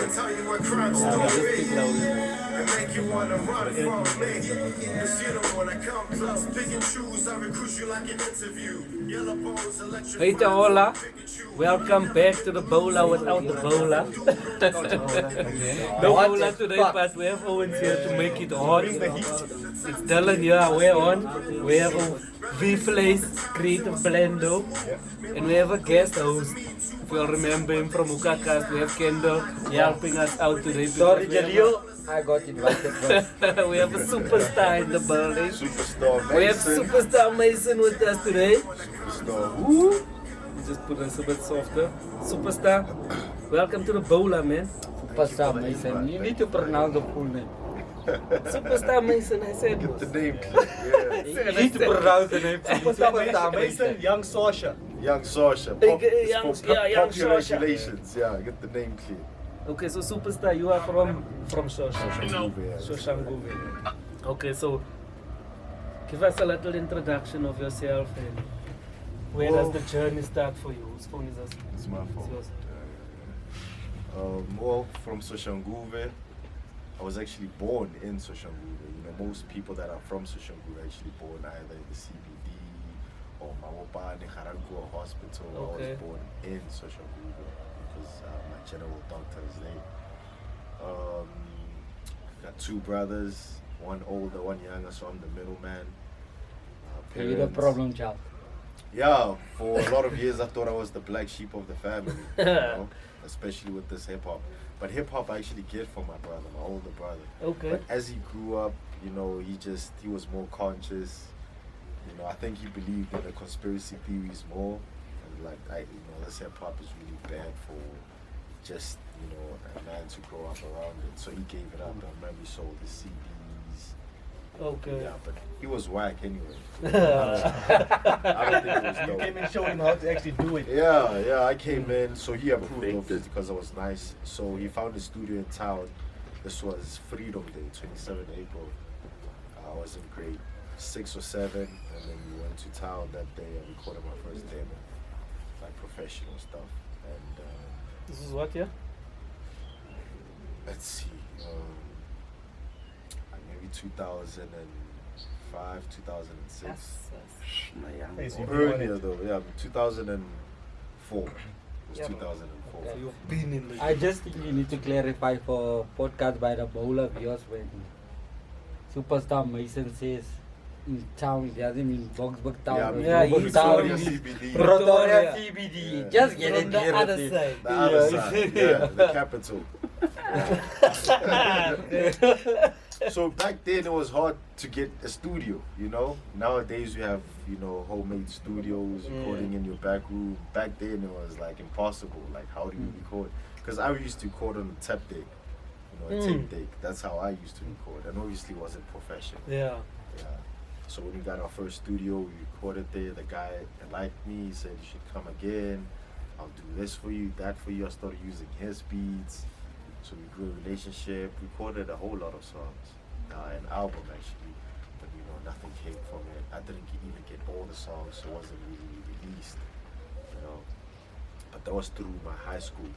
tell you what crimes do and make you wanna run from me. Cause you know when I come close, pick and choose, I recruit you like an interview. Yellow bones, electric. Hey Hola, welcome back to the Boula without the Boula. No Boula today, but we have Owens here to make it hot. It's Dylan here, we're on. We have a V-Place Creative Blendo. And we have a guest host. If you'll remember him from Ukakast, we have Kendall helping us out today. Sorry, Jalil, I got invited first. We have a superstar in the building. Superstar Mason. We have Superstar Mason with us today. Superstar who? Just put us a bit softer. Superstar, welcome to the Boula, man. Superstar Mason, you need to pronounce the full name. Superstar Mason, I said. Get the name clear. You need to pronounce the name. Superstar Mason, young Sosha. Young Sosha. Young Popular Sosha. relations. Yeah, get the name clear. Okay, so Superstar, you are from Sosha. Soshanguve, yeah. Soshanguve. Okay, so give us a little introduction of yourself and where does the journey start for you? Whose phone is this? It's my fault. It's yours. Well, from Soshanguve, I was actually born in Soshanguve. You know, most people that are from Soshanguve are actually born either in the CBD or Mawopane, Harankuwa Hospital. Okay. I was born in Soshanguve because my general doctor is there. Got two brothers, one older, one younger, so I'm the middleman. You're the problem child. Yeah, for a lot of years I thought I was the black sheep of the family, you know, especially with this hip hop. But hip hop I actually get from my brother, my older brother. Okay. But as he grew up, you know, he was more conscious. You know, I think he believed in the conspiracy theories more. And like, this hip hop is really bad for just, you know, a man to grow up around it. So he gave it up. I remember he sold the CDs. Okay. Yeah, but he was whack anyway. I don't think it was You dope. came and showed him how to actually do it. Yeah, I came in, so he approved of it because I was nice. So he found a studio in town. This was Freedom Day, 27 April. I was in grade 6 or 7, and then we went to town that day and recorded my first demo, like professional stuff. And This is what, yeah? let's see, maybe 2005, 2006. Hey, so Or you've earlier been though, yeah, 2004. It was Yeah. 2004. So you've been in the... I just think you need to clarify for podcast by the Boula viewers when Superstar Mason says in town, it doesn't mean Boksburg town. Yeah, Boksburg he's town sorry. is CBD. Pretoria Pretoria. CBD. Yeah. Just get From it the here. other side. The other side, yeah, the capital. So back then it was hard to get a studio, you know. Nowadays we have, you know, homemade studios, recording in your back room. Back then it was like impossible. Like, how do you record? Because I used to record on a tape deck, you know, a tape deck. That's how I used to record, and obviously it wasn't professional. Yeah. Yeah. So when we got our first studio, we recorded there. The guy liked me. He said, "You should come again. I'll do this for you, that for you." I started using his beats. So we grew a relationship, recorded a whole lot of songs, an album actually, but you know, nothing came from it. I didn't even get all the songs, so it wasn't really released, you know. But that was through my high school.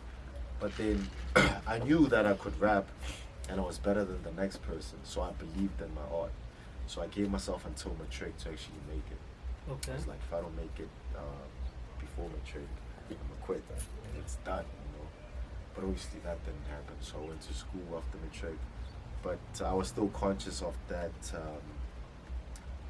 But then I knew that I could rap and I was better than the next person, so I believed in my art. So I gave myself until matric to actually make it. Okay. I was like, if I don't make it before matric, I'm a quitter. It's done, you know. But obviously that didn't happen, so I went to school after matric. But I was still conscious of that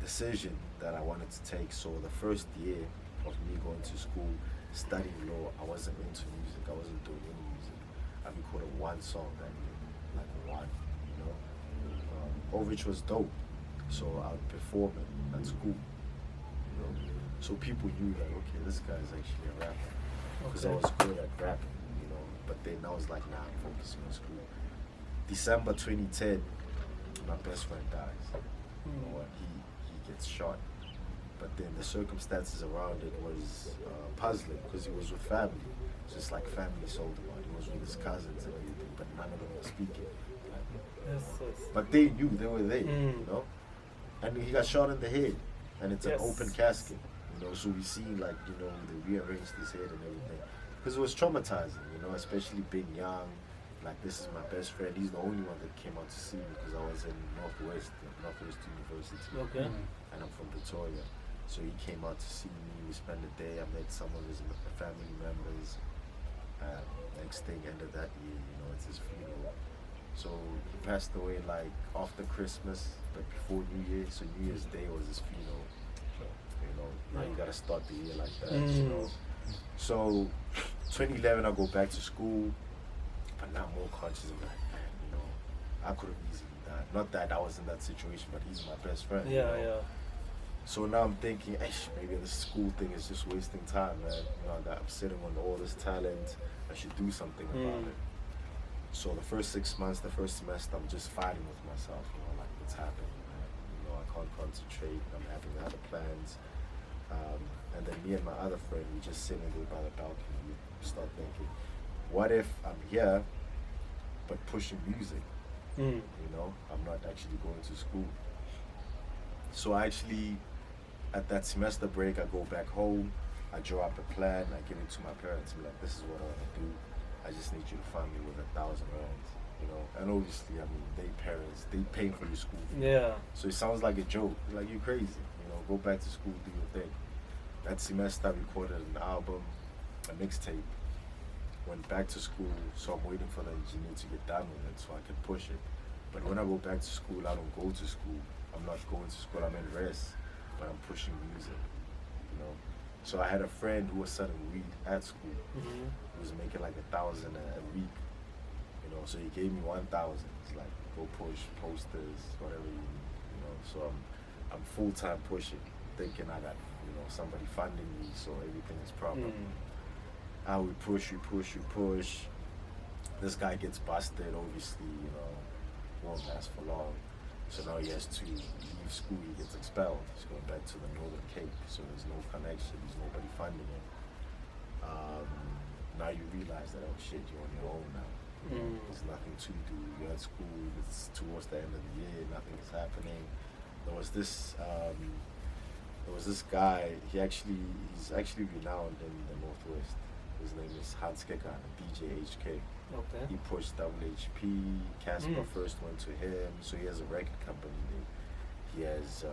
decision that I wanted to take. So the first year of me going to school, studying law, I wasn't into music. I wasn't doing any music. I recorded one song that year, like one, you know. All which was dope. So I would perform it at school, you know. So people knew that, okay, this guy's actually a rapper. Because I was good at rapping. But then I was like, nah, I'm focusing on school. December 2010, my best friend dies. You know what? He gets shot. But then the circumstances around it was puzzling because he was with family. It's just like family sold him out. He was with his cousins and everything, but none of them were speaking. Yes. But they knew, they were there, you know? And he got shot in the head, and it's an open casket. You know, so we see like, you know, they rearranged his head and everything. Because it was traumatizing, you know, especially being young, like this is my best friend. He's the only one that came out to see me because I was in Northwest University. Okay. And I'm from Pretoria. So he came out to see me. We spent the day. I met some of his family members. Next thing, end of that year, it's his funeral. So he passed away like after Christmas, but before New Year. So New Year's Day was his funeral. Now you gotta start the year like that. So 2011, I go back to school, but now I'm more conscious of that. I could have easily died. Not that I was in that situation, but he's my best friend. Yeah. So now I'm thinking, maybe this school thing is just wasting time, man. I'm sitting on all this talent. I should do something about it. So the first 6 months, the first semester, I'm just fighting with myself. Like what's happening, man? I can't concentrate. I'm having other plans. And then me and my other friend, we just sitting there by the balcony. We start thinking, what if I'm here, but pushing music? I'm not actually going to school. So I actually, at that semester break, I go back home, I draw up a plan, I give it to my parents, be like, this is what I want to do. I just need you to fund me with 1,000 rands, And obviously, they parents, they pay for your school fee. Yeah. So it sounds like a joke. Like, you're crazy, go back to school, do your thing. That semester, I recorded an album, a mixtape, went back to school, so I'm waiting for the engineer to get done with it so I can push it. But when I go back to school, I don't go to school. I'm not going to school, I'm in rest, but I'm pushing music, So I had a friend who was selling weed at school. He was making like 1,000 a week, so he gave me 1,000. It's like, go push posters, whatever So I'm full-time pushing, thinking I got, somebody funding me, so everything is proper. We push. This guy gets busted, obviously, won't last for long. So now he has to leave school, he gets expelled. He's going back to the Northern Cape, so there's no connection, there's nobody funding him. Now you realize that, oh shit, you're on your own now. There's nothing to do. You're at school, it's towards the end of the year, nothing is happening. There was this guy, he's actually renowned in the Northwest. His name is Hans Kekan, DJ HK. Okay. He pushed WHP, Casper first went to him, so he has a record company there. He has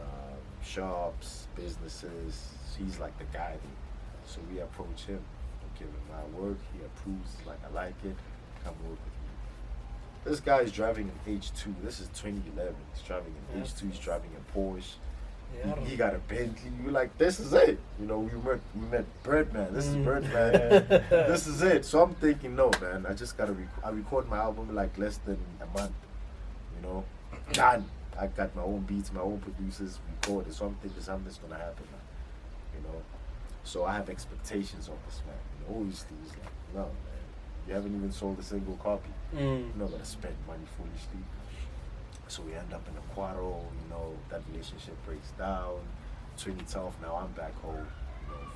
shops, businesses, he's like the guy there. So we approach him, we give him my work, he approves, like I like it, come work with me. This guy is driving an H2, this is 2011, he's driving an H2, he's driving a Porsche. He got a Bentley. We're like, this is it. We met Birdman. This is Birdman. This is it. So I'm thinking, no, man. I just gotta. I recorded my album in like less than a month. Done. I got my own beats, my own producers, recorded. So I'm thinking something's gonna happen now. So I have expectations of this man. Obviously, he's like, no, man. You haven't even sold a single copy. You're not gonna spend money foolishly. So we end up in a quarrel, that relationship breaks down. 2012, now I'm back home,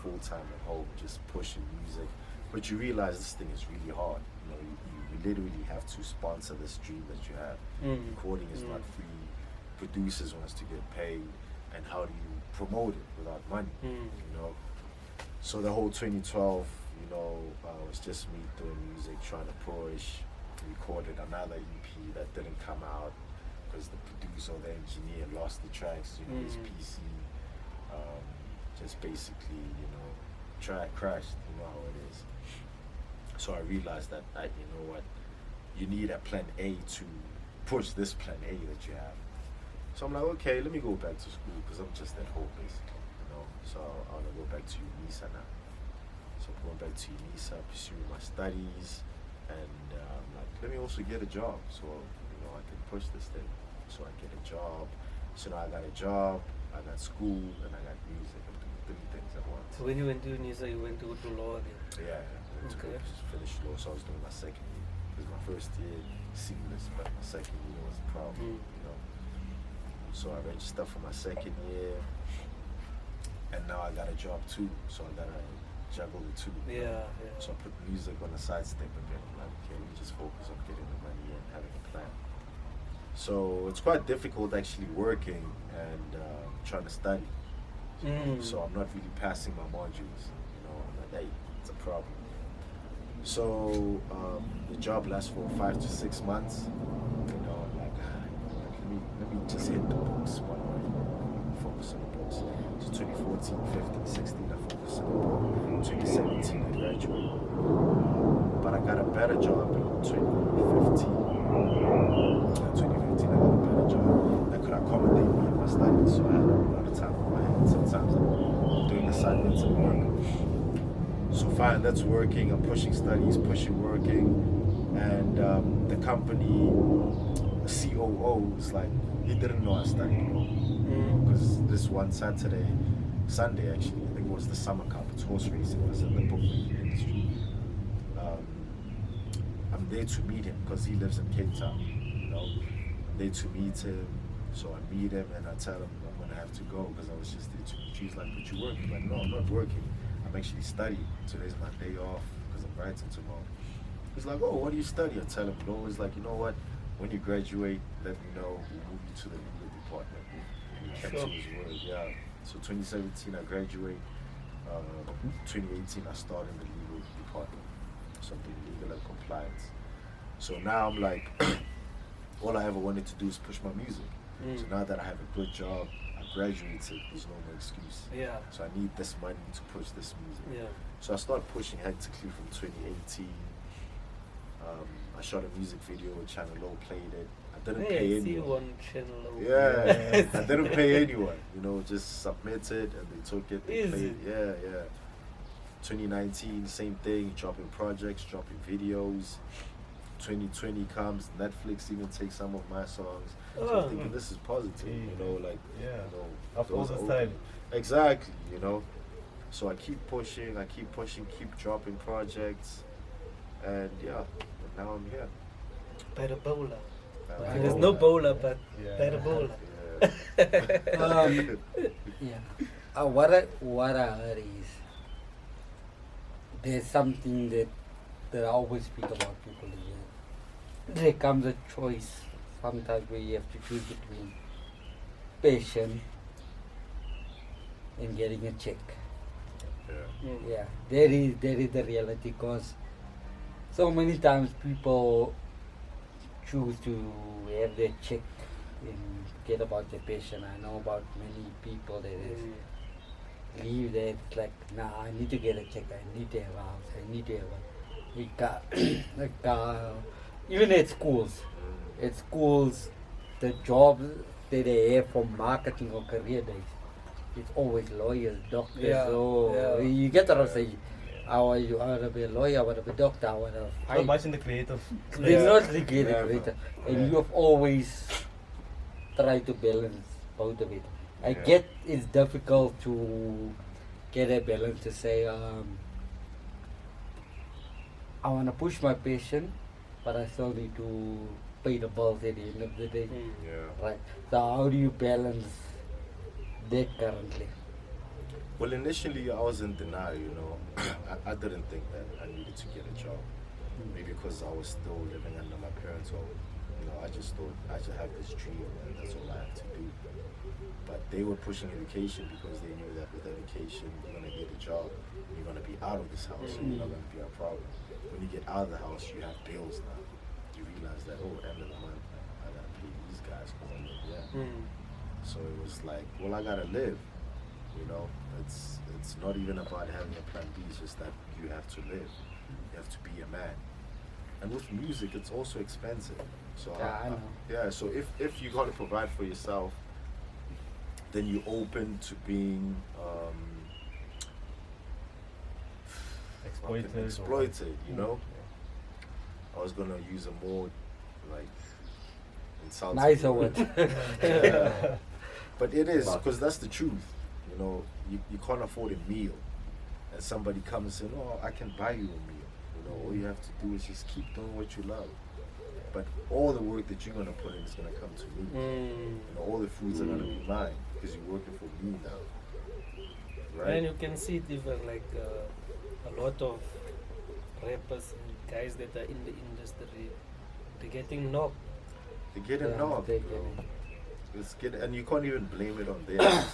full-time at home, just pushing music. But you realize this thing is really hard. You literally have to sponsor this dream that you have. Recording is not free. Producers wants to get paid. And how do you promote it without money, So the whole 2012, was just me doing music, trying to push. Recorded another EP that didn't come out, because the producer or the engineer lost the tracks, his PC, just basically, track crashed, how it is. So I realized that, you need a plan A to push this plan A that you have. So I'm like, okay, let me go back to school, because I'm just at home, basically, So I want to go back to UNISA now. So I'm going back to UNISA, pursuing my studies, and let me also get a job, so, I can push this thing. So I get a job. So now I got a job, I got school, and I got music. I'm doing 3 things at once. So when you went to UNISA, you went to go to law again? Yeah, I went to go finish law. So I was doing my second year. Because my first year, seamless, but my second year was a problem, So I registered for my second year, and now I got a job too. So I gotta juggle the two. Yeah. So I put music on the side step again. I'm like, okay, let me just focus on getting the money and having a plan. So it's quite difficult actually working and trying to study. So I'm not really passing my modules. I'm like, hey, it's a problem. So the job lasts for 5 to 6 months. You know, I'm like, let me just hit the books one way. Focus on the books. So 2014, 15, 16, I focused on the book. 2017, I graduated. But I got a better job in 2015. 2015, I got a better job that could accommodate me in my studies. So I had a lot of time on my hands. Sometimes I'm doing assignments and work. So fine, that's working. I'm pushing studies, pushing working, and the company COO is like, he didn't know I studied law because this one Sunday actually, I think it was the summer cup. It's horse racing. It was in the book reading industry. I'm there to meet him because he lives in Cape Town. You know, I'm there to meet him. So I meet him and I tell him I'm gonna have to go because I was just there to meet you. He's like, but you working? I'm like, no, I'm not working. I'm actually studying. Today's my day off because I'm writing tomorrow. He's like, oh, what do you study? I tell him, no. He's like, you know what? When you graduate, let me know. We'll move you to the legal department. And he kept to his word, yeah. So 2017, I graduate. 2018, I start in the legal department. So I'm doing legal and compliance. So now I'm like, all I ever wanted to do is push my music. So now that I have a good job, I graduated, there's no more excuse. Yeah. So I need this money to push this music. Yeah. So I started pushing hectically from 2018. I shot a music video, Channel O played it. I didn't pay See anyone. one channel. Yeah, I didn't pay anyone. You know, just submitted and they took it. They played it. Yeah. 2019, same thing, dropping projects, dropping videos. 2020 comes, Netflix even takes some of my songs. So I'm thinking this is positive, you know, like, you know, After all doors this are time. opening. Exactly, you know. So I keep pushing, keep dropping projects, and yeah, now I'm here. By the Boula. Uh, There's no Boula, but Yeah. by the Boula. Yeah. What I heard is there's something that I always speak about people here. There comes a choice sometimes where you have to choose between passion and getting a check. Yeah. Yeah, that is the reality, because so many times people choose to have their check and forget about their passion. I know about many people that is leave that like, nah, I need to get a check, I need to have a house, I need to have a car. Even at schools, the jobs that they have for marketing or career days, it's always lawyers, doctors. Yeah, So yeah. you get what I'm saying. I want to be a lawyer, I want to be a doctor, I want to Not fight. much in the creative. It's not the creative, Never. and you have always tried to balance both of it. I Yeah. get it's difficult to get a balance to say, I want to push my passion, but I still need to pay the bills at the end of the day. Yeah. Right. So how do you balance that currently? Well, initially I was in denial, you know. I didn't think that I needed to get a job. Maybe because I was still living under my parents' home. You know, I just thought I should have this dream and that's all I have to do. But they were pushing education because they knew that with education you're gonna get a job. You're gonna be out of this house and you're not gonna be a problem. When you get out of the house, you have bills now. You realize that, oh, end of the month, I gotta pay these guys because I live here. So it was like, well, I gotta live. You know, it's not even about having a plan B. It's just that you have to live. You have to be a man. And with music, it's also expensive. So Yeah, I know. yeah. So if you gotta provide for yourself, then you're open to being exploited. You know. I was gonna use a more like insulting Nicer word. word. But it is, because that's the truth. You know, you can't afford a meal. And somebody comes and says, oh, I can buy you a meal. You know, all you have to do is just keep doing what you love. But all the work that you're going to put in is going to come to me. You know, all the foods are going to be mine because you're working for me now. Right? And you can see it even like a lot of rappers and guys that are in the industry, they're getting knocked. They're getting Yeah, knocked, they're bro. getting- And you can't even blame it on them.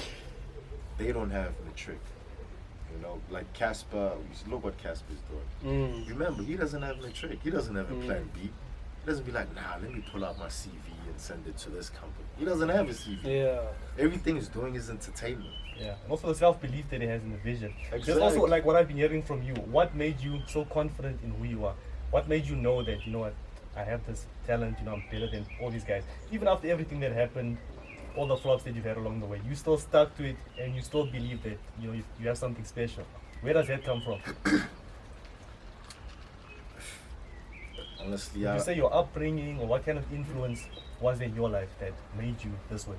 They don't have matric. You know, like Casper, look what Casper's doing. Remember, he doesn't have a trick. He doesn't have a plan B. He doesn't be like, nah, let me pull out my CV and send it to this company. He doesn't have a CV. Yeah. Everything he's doing is entertainment. Yeah, and also the self-belief that he has in the vision. There's Exactly. also like what I've been hearing from you. What made you so confident in who you are? What made you know that, you know what, I have this talent, you know, I'm better than all these guys. Even after everything that happened, all the flops that you've had along the way, you still stuck to it and you still believe that, you know, you have something special. Where does that come from? Honestly, Would you say your upbringing, or what kind of influence was there in your life that made you this way?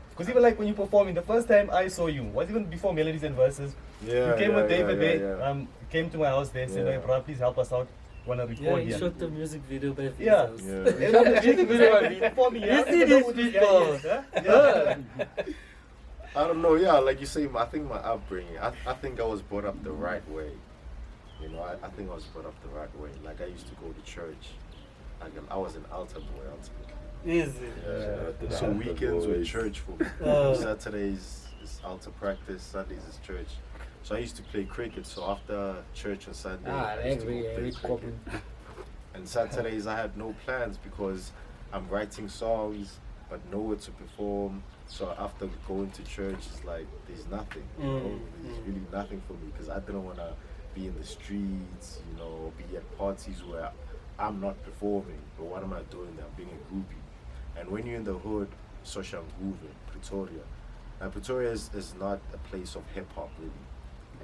Because even like when you performing, the first time I saw you was even before Melodies and Verses. yeah, You came with David yeah. there, came to my house there, said, Yeah. "Hey, bro, please help us out. Wanna Yeah, record he here." shot the music video by his Yeah. house. Yeah. And then the music video I mean, performing, You yeah, I see don't know these who this guy people. is, huh? I don't know, yeah, like you say, I think my upbringing, I think I was brought up the right way. You know, I think I was brought up the right way. Like I used to go to church. Like I was an altar boy, ultimately. Is it? Yeah. So weekends were church for me. Oh. Saturdays is altar practice, Sundays is church. So I used to play cricket. So after church on Sunday, I used to go play cricket. And Saturdays I had no plans because I'm writing songs but nowhere to perform. So after going to church, it's like there's nothing. You know? There's really nothing for me because I didn't want to be in the streets, you know, be at parties where I'm not performing. But what am I doing there? I'm being a groupie. And when you're in the hood, Soshanguve, Pretoria. Now Pretoria is not a place of hip hop really.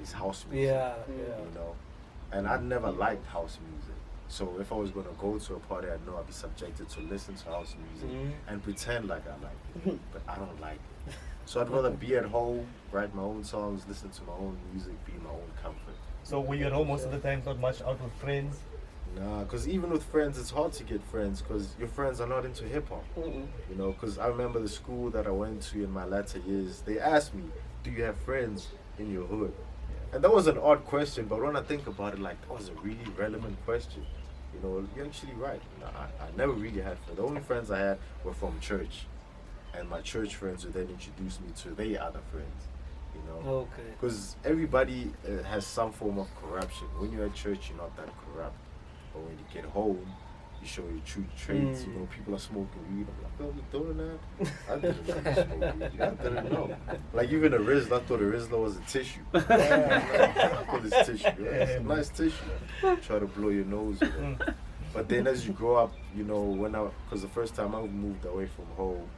It's house music. Yeah, You know, and I never liked house music. So if I was gonna go to a party, I know I'd be subjected to listen to house music and pretend like I like it, but I don't like it. So I'd rather be at home, write my own songs, listen to my own music, be my own comfort. So were you at home most of the time, not much out with friends? Nah, because even with friends, it's hard to get friends because your friends are not into hip hop. You know, because I remember the school that I went to in my latter years, they asked me, do you have friends in your hood? And that was an odd question, but when I think about it, like, that was a really relevant question. You know, you're actually right. I never really had friends. The only friends I had were from church. And my church friends would then introduce me to their other friends. You know? Okay. Because everybody has some form of corruption. When you're at church, you're not that corrupt. But when you get home, you show your true traits. You know, people are smoking weed. I'm like, oh, you doing that? I didn't know you smoked weed. I didn't know. Like even a Rizzler, I thought a Rizzler was a tissue. I thought it's tissue. Yeah, it's a nice tissue. Try to blow your nose with it. But then as you grow up, you know, because the first time I moved away from home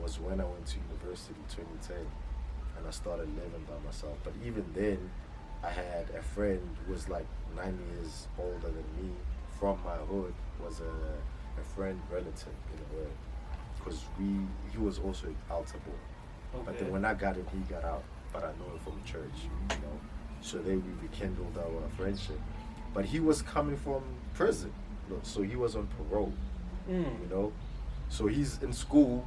was when I went to university, 2010. And I started living by myself. But even then, I had a friend who was like 9 years older than me from my hood, was a friend relative in a way, because he was also an altar boy. But then when I got him, he got out. But I know him from church, you know. So then we rekindled our friendship. But he was coming from prison, so he was on parole, you know. So he's in school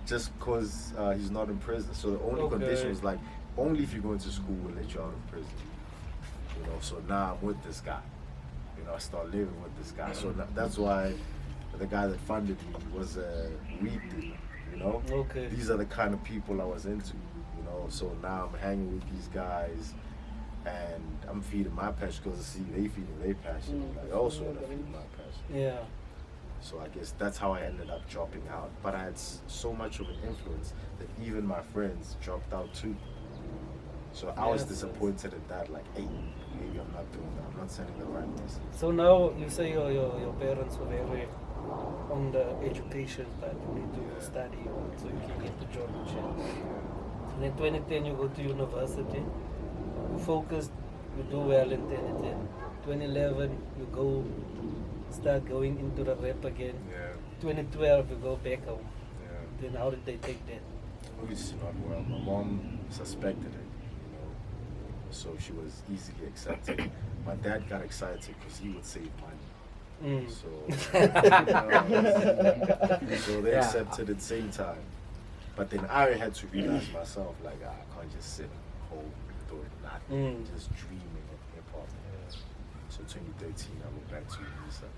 just because he's not in prison. So the only condition was like, only if you go into school, we'll let you out of prison. You know, so now I'm with this guy. You know, I start living with this guy. So that's why the guy that funded me was a weed dealer, you know? Okay. These are the kind of people I was into, you know? So now I'm hanging with these guys and I'm feeding my passion because I see they feeding their passion. Like also I feed my passion. Yeah. So I guess that's how I ended up dropping out. But I had so much of an influence that even my friends dropped out too. So I was disappointed in that, like, hey, maybe I'm not doing that. I'm not sending the right message. So now you say your parents were very on the education that you need to study so you can get the job and shit. And in 2010 you go to university, you focus, you do well in 2010. 2011 you go start going into the rap again. 2012 you go back home. Then how did they take that? It's not well. My mom suspected it. So she was easily accepted. My dad got excited because he would save money. So, so they accepted at the same time. But then I had to realize myself, like, I can't just sit home doing nothing, just dreaming of hip hop. So 2013, I went back to Visa.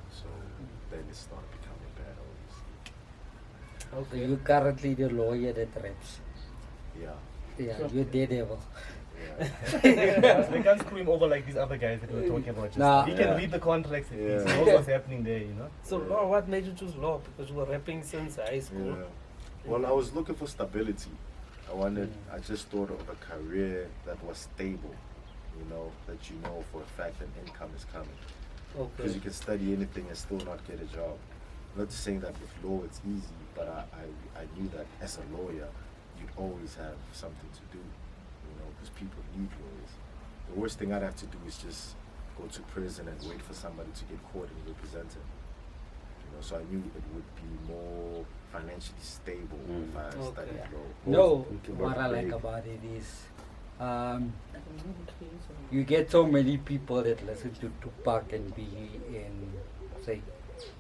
So then it started becoming bad, obviously. Okay. You're currently the lawyer that raps. Yeah. Yeah, you're daredevil. They can't screw him over like these other guys that we were talking about. Just Nah. he can Yeah. read the contracts. He Yeah. knows what's happening there, you know. So law, what made you choose law? Because you were rapping since high school. Yeah. Well, I was looking for stability. I just thought of a career that was stable, you know, that you know for a fact an income is coming. Because you Okay. can study anything and still not get a job. I'm not saying that with law it's easy, but I knew that as a lawyer, you'd always have something to do, you know, because people need lawyers. The worst thing I'd have to do is just go to prison and wait for somebody to get caught and represented. You know, so I knew it would be more financially stable if I studied Okay. law. No, It what I was like big. about it is you get so many people that listen to Tupac and Biggie and say,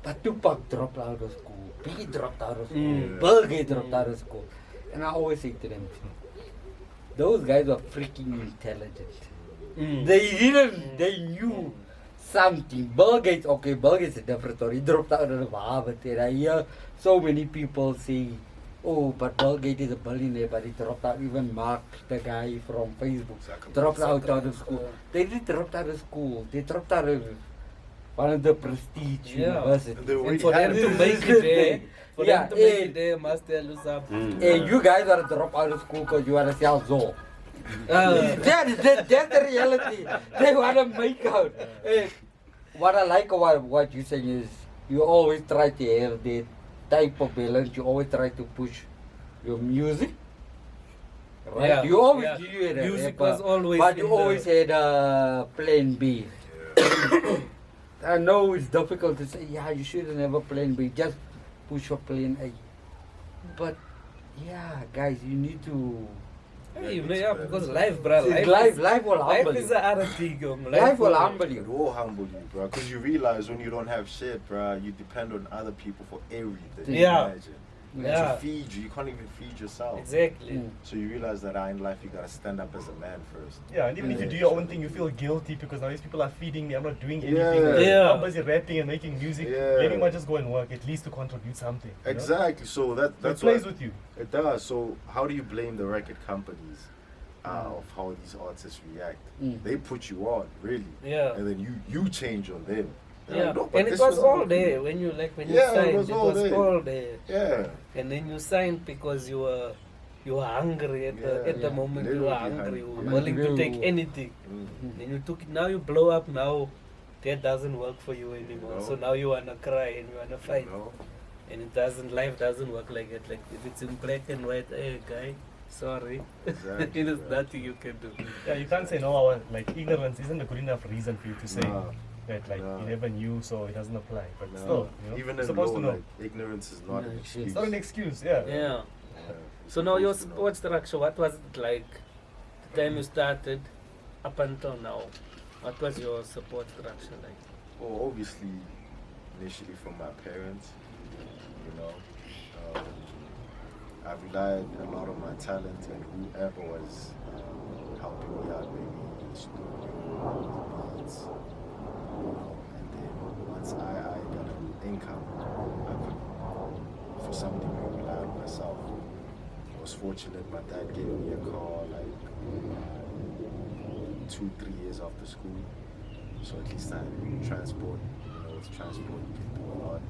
but Tupac dropped out of school, Biggie dropped out of school, Mm. Biggie dropped out of school. And I always say to them, those guys were freaking intelligent. They knew something. Bill Gates, okay, Bill Gates is a different story. He dropped out of Harvard. And I hear so many people say, oh, but Bill Gates is a billionaire, but he dropped out. Even Mark, the guy from Facebook, dropped out of school. They didn't drop out of school. They dropped out of one of the prestige universities. And for them to make it there, for Yeah, them to make eh. it there, must tell you something. Hey, you guys are drop out of school because you want to sell Zoe. That's the reality. They want to make out. Hey, what I like about what you're saying is you always try to have the type of balance. You always try to push your music. Right? Yeah, You always yeah. do it. Music was always but in you always had a plan B. I know it's difficult to say, yeah, you shouldn't have a plan B. Just push your plan A. But yeah, guys, you need to. Hey, yeah, because life, bro. Life will Life humble is you. a other thing, Life will humble It you. will humble you, bro. Because you realize when you don't have shit, bro, you depend on other people for everything. Yeah. Imagine. Yeah. To feed you can't even feed yourself. Exactly. Mm. So you realize that in life you gotta stand up as a man first. Yeah, and even if you do your own thing, you feel guilty because now these people are feeding me. I'm not doing anything. Yeah. Yeah. I'm busy rapping and making music. Yeah. Let me not just go and work, at least to contribute something. you know? Exactly. So So it that's plays what with you. it does. So how do you blame the record companies of how these artists react? Mm. They put you on, really. Yeah. And then you change on them. They're Yeah, like, "No, but and it this was all wasn't there good." when you when Yeah, you signed. it was all there. All there, Yeah. and then you signed because you were hungry at the Yeah. moment. You were Literally hungry. hungry. You were Yeah. willing to take Yeah. anything. Mm. Then you took. Now you blow up. Now that doesn't work for you anymore. No. So now you wanna cry and you wanna fight, No. and it doesn't. Life doesn't work like that. Like if it's in black and white, hey guy, sorry, Exactly, there's bro. nothing you can do. Yeah, you can't say no. Like ignorance isn't a good enough reason for you to say Nah. that like Nah. you never knew, so it doesn't apply. But No. still, you know, Even you're in supposed law, to know. like, ignorance is not No, an it's excuse. It's not an excuse. Yeah. Yeah. Yeah, So you're now your supposed to know. support structure, what was it like the time you started up until now? What was your support structure like? Well, obviously, initially from my parents, you know. I relied a lot on my talent and whoever was helping me out, maybe in the studio, beats, and then once I got an income, I could, for some degree, rely on myself. I was fortunate, my dad gave me a car like 2-3 years after school, so at least I had transport. You know, with transport you can do a lot.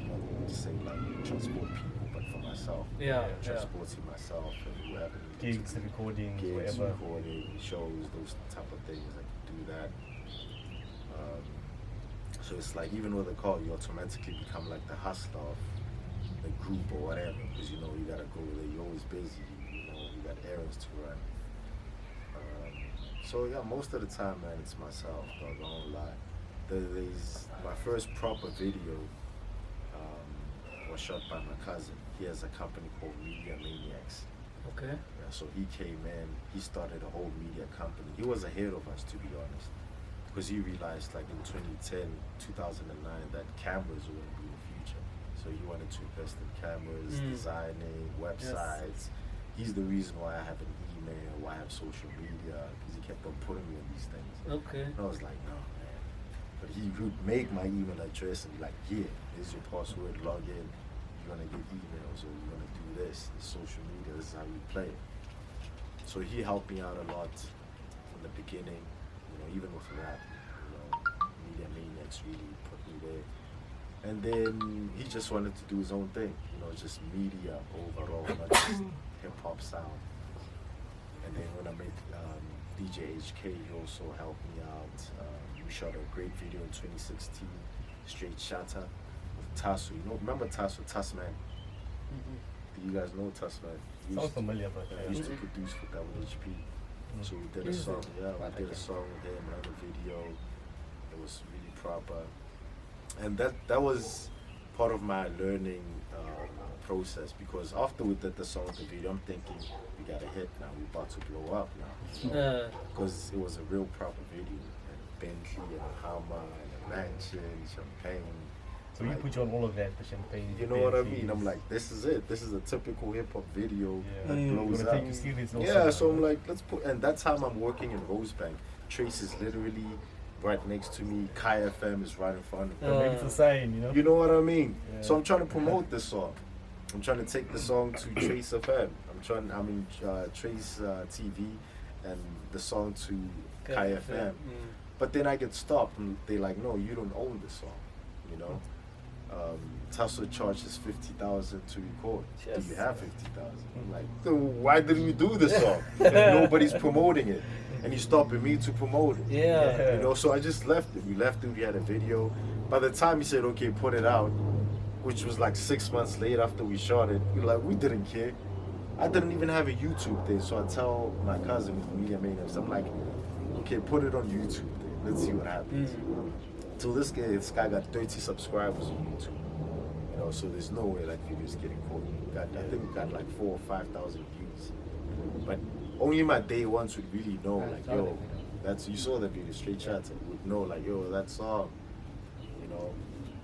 Not to say like transport people, but for myself. Yeah, Transporting myself and whoever needed Gigs, to. recordings, Gigs, whatever. recording, shows, those type of things. I could do that. So it's like even with a car, you automatically become like the hustler of the group or whatever, because you know you gotta go there. You're always busy. You know you got errands to run. So yeah, most of the time, man, it's myself. Dog, I won't lie. There's my first proper video was shot by my cousin. He has a company called Media Maniacs. Okay. Yeah, so he came in, he started a whole media company. He was ahead of us, to be honest, because he realized like in 2010, 2009, that cameras were going to be the future. So he wanted to invest in cameras, designing, websites. He's the reason why I have an email, why I have social media, because he kept on putting me on these things. Okay. And I was like, no, man. But he would make my email address and be like, here, here's your password, log in. You're gonna get emails or you're gonna do this. It's social media, this is how you play it. So he helped me out a lot in the beginning, you know, even with rap. You know, Media Maniacs really put me there. And then he just wanted to do his own thing, you know, just media overall, not just hip hop sound. And then when I met DJ HK, he also helped me out. We shot a great video in 2016, Straight Shatter, with Tasso. You know, remember Tasso, Tasman? Do you guys know Tasman? Sounds familiar, but He used to produce for WHP. So we did a song, we did a song with him, another video. It was really proper. And that was part of my learning process, because after we did the song with the video, I'm thinking, we got a hit now, we're about to blow up now. Because it was a real proper video. And Bentley and a Hammer and a mansion, champagne. So you put you on all of that, the champagne. You know what I mean? I'm like, this is it. This is a typical hip hop video that blows up. Take you serious also. Yeah, so I'm like, let's put. And that time I'm working in Rosebank. Trace is literally right next to me. Kai FM is right in front of me. Maybe it's a sign, you know? You know what I mean? Yeah. So I'm trying to promote this song. I'm trying to take the song to Trace FM. Trace TV and the song to Kai FM. But then I get stopped and they're like, no, you don't own the song, you know? Tasso charges 50,000 to record. Do you have 50,000? I'm like, then why didn't we do this song? Nobody's promoting it. And he's stopping me to promote it. Yeah. You know, so I just left it. We left it, we had a video. By the time he said, okay, put it out, which was like 6 months later after we shot it, we didn't care. I didn't even have a YouTube thing, so I tell my cousin with Media Maniacs, I'm like, okay, put it on YouTube then. Let's see what happens. So this guy got 30 subscribers on YouTube. You know, so there's no way like videos getting caught. I think we got like 4,000 or 5,000 views. But only my day ones would really know, like, yo, you saw the video, Straight Shatter, would know, like, yo, that song, you know.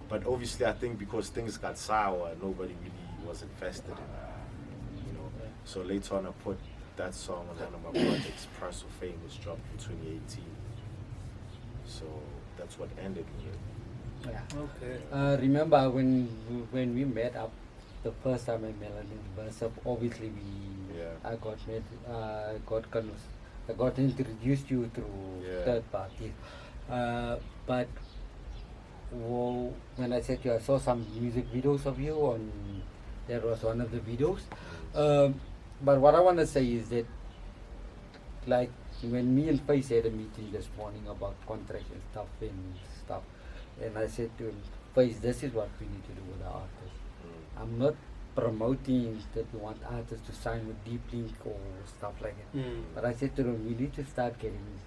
But obviously, I think because things got sour, nobody really was invested in it, you know. So later on, I put that song on one of my projects, Price of Fame, was dropped in 2018. So that's what ended with it. Yeah. Okay. Remember when we met up the first time at Melanin Bursup, obviously I got introduced you through third party. But when I said to you, I saw some music videos of you on, that was one of the videos. But what I want to say is that, like, when me and Face had a meeting this morning about contract and stuff, and I said to him, Face, this is what we need to do with the artists. I'm not promoting that we want artists to sign with Deep Link or stuff like that. But I said to them, we need to start getting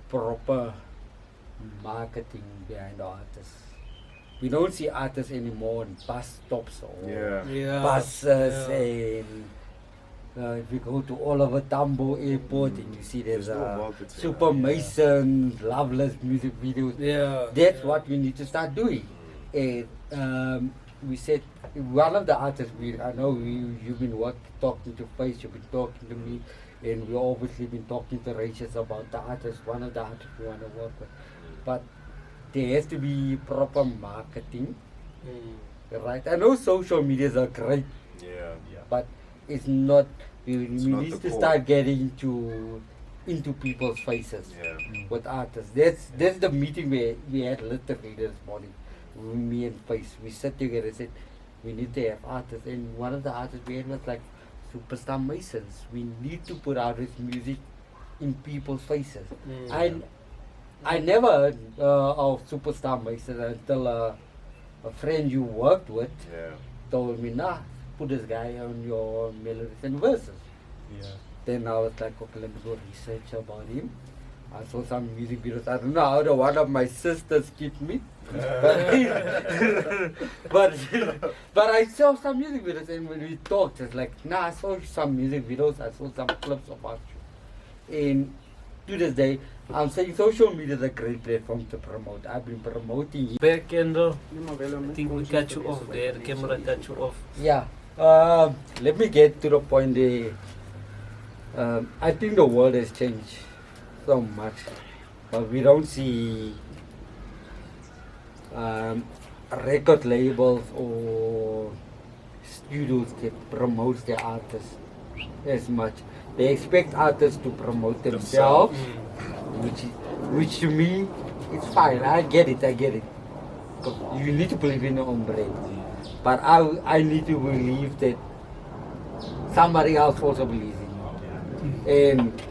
proper marketing behind the artists. We don't see artists anymore in bus stops or buses and if you go to Oliver Tambo Airport and you see there's Super Mason, Loveless music videos. That's what we need to start doing. And we said, one of the artists, I know you've been talking to Face, you've been talking to me, and we've obviously been talking to Rachel about the artists, one of the artists we want to work with. But there has to be proper marketing, right? I know social medias are great, but it's not, we need to start getting into people's faces with artists. That's the meeting we had literally this morning. Me and Face, we sat together and said, we need to have artists. And one of the artists we had was like Superstar Masons. We need to put out his music in people's faces. I never heard of Superstar Masons until a friend you worked with told me, nah, put this guy on your melodies and verses. Then I was like, okay, let me go research about him. I saw some music videos. I don't know how the one of my sisters skipped me. but I saw some music videos, and when we talked, it's like, nah, I saw some music videos, I saw some clips about you. And to this day, I'm saying social media is a great platform to promote. I've been promoting you. Back, Kendall. I think we cut you off there. The camera cut you off. Yeah. Let me get to the point there. I think the world has changed so much, but we don't see record labels or studios that promotes their artists as much. they expect artists to promote themselves, which to me, it's fine. I get it. You need to believe in your own brand. But I need to believe that somebody else also believes in you. And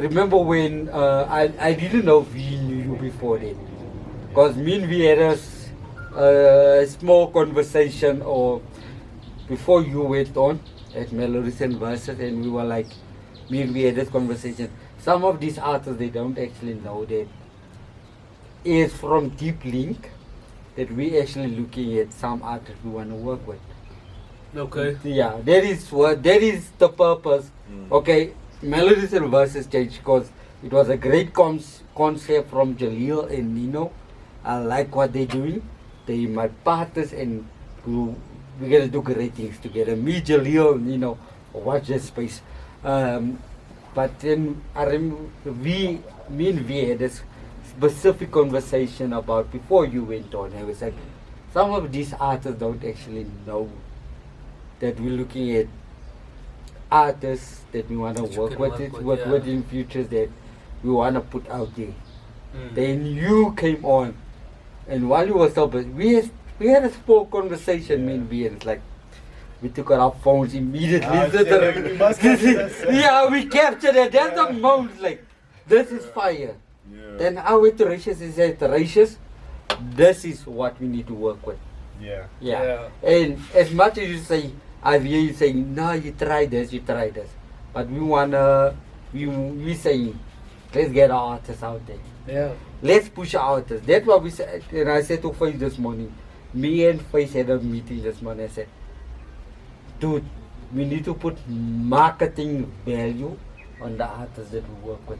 remember when I didn't know we knew you before then. Because me and we had a small conversation or before you went on at Melodies and Verses, and we were like, me and we had this conversation. Some of these artists, they don't actually know that it's from Deep Link that we actually looking at some artists we want to work with. Okay. Yeah, that is the purpose. Okay, Melodies and Verses changed because it was a great concept from Jalil and Nino. I like what they're doing. They my partners, and we're gonna do great things together. Me, Jalil, Nino, watch this space. But then I remember me and we had this specific conversation about before you went on. I was like, some of these artists don't actually know that we're looking at artists that we want to work with in futures that we want to put out there. Then you came on, and while you were so busy, we had a small conversation, me and we, and it's like, we took out our phones immediately. Yeah, we captured it. That's the moment, like, this is fire. Then I went to Ratius and said, Ratius, this is what we need to work with. Yeah. And as much as you say, I hear you saying, no, you try this. But we wanna, we saying, let's get our artists out there. Yeah. Let's push our artists. That's what we said. And I said to Face this morning, me and Face had a meeting this morning. I said, dude, we need to put marketing value on the artists that we work with.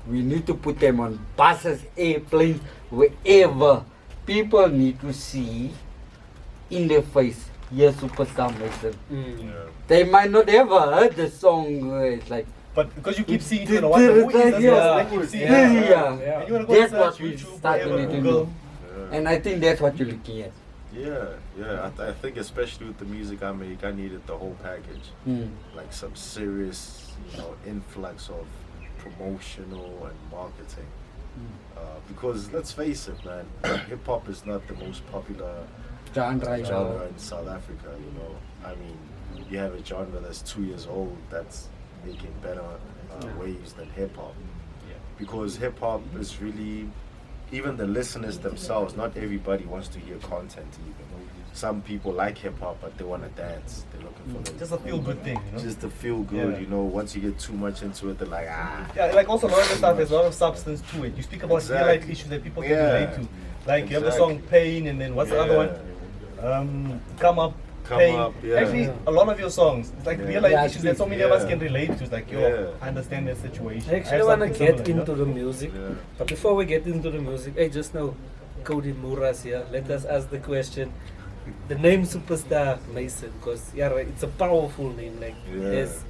We need to put them on buses, airplanes, wherever. People need to see in their face, yes, Superstar Mason. They might not ever heard the song. It's like, but because you keep seeing it, who is this? Yeah. You want to go That's search what we YouTube, started whatever, to Google. do. And I think that's what you're looking at. Yeah. I think especially with the music I make, I needed the whole package. Like some serious, influx of promotional and marketing. Because let's face it, man, hip hop is not the most popular genre in South Africa. I mean, you have a genre that's 2 years old that's making better waves than hip hop. Because hip hop is really, even the listeners themselves, not everybody wants to hear content even. Some people like hip hop, but they want to dance. They're looking for just a feel good thing, Just to feel good, Once you get too much into it, they're like, Yeah, like also a lot of the stuff, there's a lot of substance to it. You speak about real life issues that people can relate to. Like you have the song Pain, and then what's the other one? Come Up. Pain. Actually, a lot of your songs, it's like real life issues that so many of us can relate to. It's like, I understand that situation. I actually want to get into the music, but before we get into the music, hey, just know, Cody Muras here. Let us ask the question. The name Superstar Mason, because it's a powerful name. Like there's,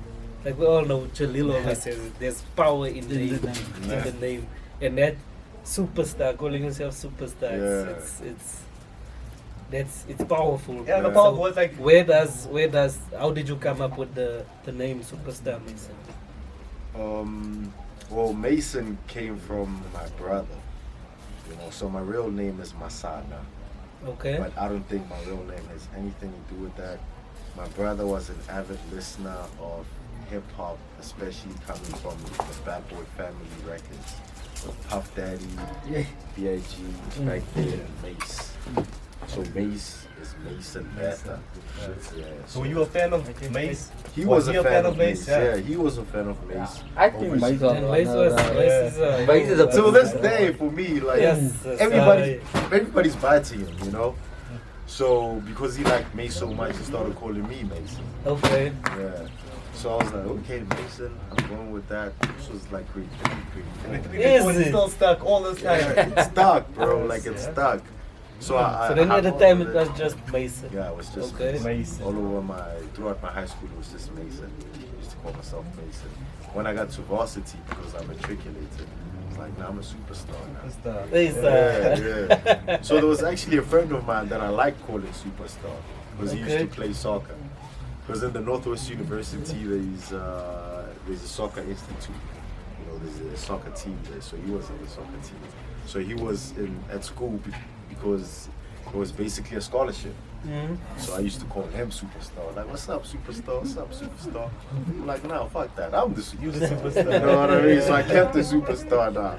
like we all know, Jalil always says it, there's power in the name, and that Superstar, calling yourself Superstar, it's powerful. Yeah, the power was like, how did you come up with the name Superstar Mason? Well, Mason came from my brother. So my real name is Masana. Okay. But I don't think my real name has anything to do with that. My brother was an avid listener of hip hop, especially coming from the Bad Boy Family records. With Puff Daddy, B.I.G. back then, and Mace. So Mace is Mason Beta. So were you a fan of Mace? He was a fan of Mace. Yeah, he was a fan of Mace. I think Mace is a to this day for me, like everybody's biting him, So because he liked Mace so much, he started calling me Mason. Okay. Yeah. So I was like, okay, Mason, I'm going with that. This was like grade 3. It's still stuck all this time. It's stuck, bro. Like it's stuck. So then at the time it was just Mason. Yeah, it was just Mason. All over throughout my high school, it was just Mason. I used to call myself Mason. When I got to varsity, because I matriculated, I was like, now I'm a superstar now. Yeah. So there was actually a friend of mine that I liked calling Superstar, because he used to play soccer. Because in the Northwest University, there's a soccer institute. You know, there's a soccer team there. So he was in the soccer team. So he was at school because it was basically a scholarship. So I used to call him Superstar. Like, what's up, Superstar? What's up, Superstar? I'm like, nah, fuck that. I'm the Superstar. You the superstar. You know what I mean? So I kept the Superstar now.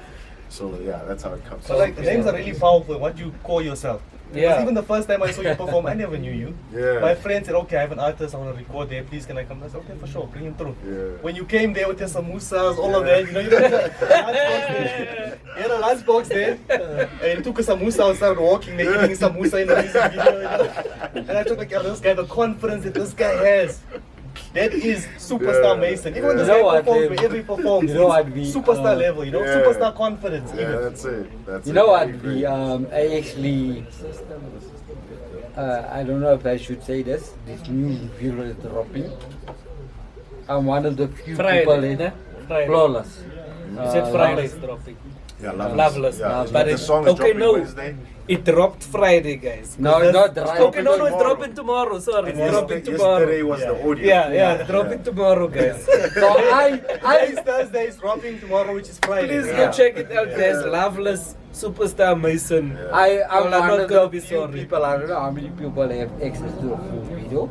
So yeah, that's how it comes. So like the names are really powerful. What you call yourself. Because even the first time I saw you perform, I never knew you. Yeah. My friend said, okay, I have an artist, I want to record there, please can I come? I said, okay, for sure, bring him through. Yeah. When you came there with your samosas, all of that, you know, you had a lunchbox there. You had a lunchbox there, and you took a samosa and started walking there, eating samosa in the music video. You know? And I took like, oh, this guy, the confidence that this guy has. That is superstar Mason. Even when this guy performs, wherever he performs, it's superstar level, you know, superstar confidence. Yeah, even. that's it. That's You it. know what? Very great. I actually, I don't know if I should say this. This new video is dropping. I'm one of the few people Friday, in né? Friday. Flawless. You said Friday is dropping. Yeah, Loveless. Yeah, But but the it- song is okay, dropping no. Wednesday. It dropped Friday, guys. No, not right. Okay, no, it's tomorrow. dropping tomorrow. Sorry, it's dropping Yesterday tomorrow. was the audio. Yeah, it's dropping tomorrow, guys. So Today's Thursday, is dropping tomorrow, which is Friday. Please Yeah. go check it out, guys. Loveless Superstar Mason. I'm Well, I'm one not of gonna the be few sorry. people, I don't know how many people have access to a full video.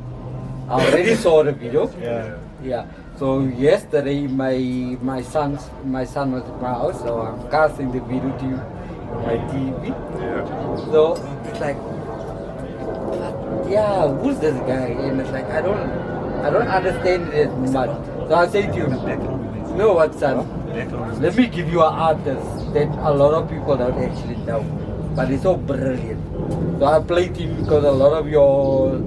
I already saw the video. Yeah. Yeah. So yesterday my son was at my house, so I'm casting the video to my TV. Yeah. So it's like, yeah, who's this guy? And it's like I don't understand it much. So I say to him, you know what, son? Let me give you an artist that a lot of people don't actually know, but it's so brilliant. So I played him because a lot of your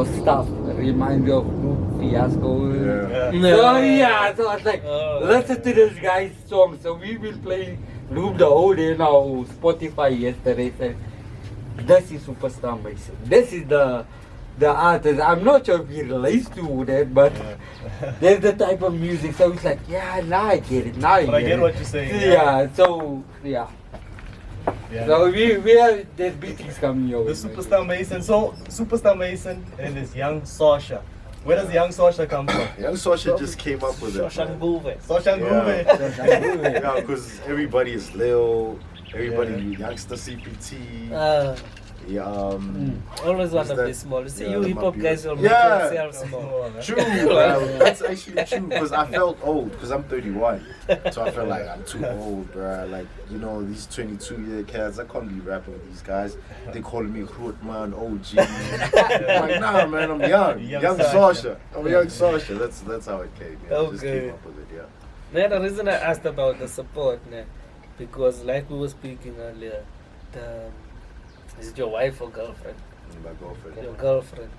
stuff reminds me of Loop Fiasco. Yeah. So yeah, so I was like, Oh. listen to this guy's song. So we will play Loop the whole day now. Spotify yesterday said, this is Superstar Mason. This is the artist. I'm not sure if he relates to that, but there's the type of music. So it's like, yeah, now I get it. Now I But I get get it. what you're saying. Yeah, so yeah. Yeah. So we are, there's big things coming your The way. Superstar Mason. So, Superstar Mason and this young Sosha. Where does young Sosha come from? Young Sosha just came up with it. man. Soshanguve. Soshanguve. Yeah, because everybody is Lil, everybody youngster CPT. Yeah, Always one Is of that- the small. You see, yeah, you that hip might hop be guys it. will make Yeah. yourself small. true. That's actually true because I felt old because I'm 31, so I felt like I'm too old, bruh. Like, you know, these 22-year cats, I can't be rapping with these guys. They calling me Grootman, OG. I'm like, nah, man, I'm young, young Sosha. I'm young Sosha. That's how it came. Yeah. I just Okay. came up with it. Yeah. Now, the reason I asked about the support, because like we were speaking earlier, is it your wife or girlfriend? My girlfriend. Your girlfriend.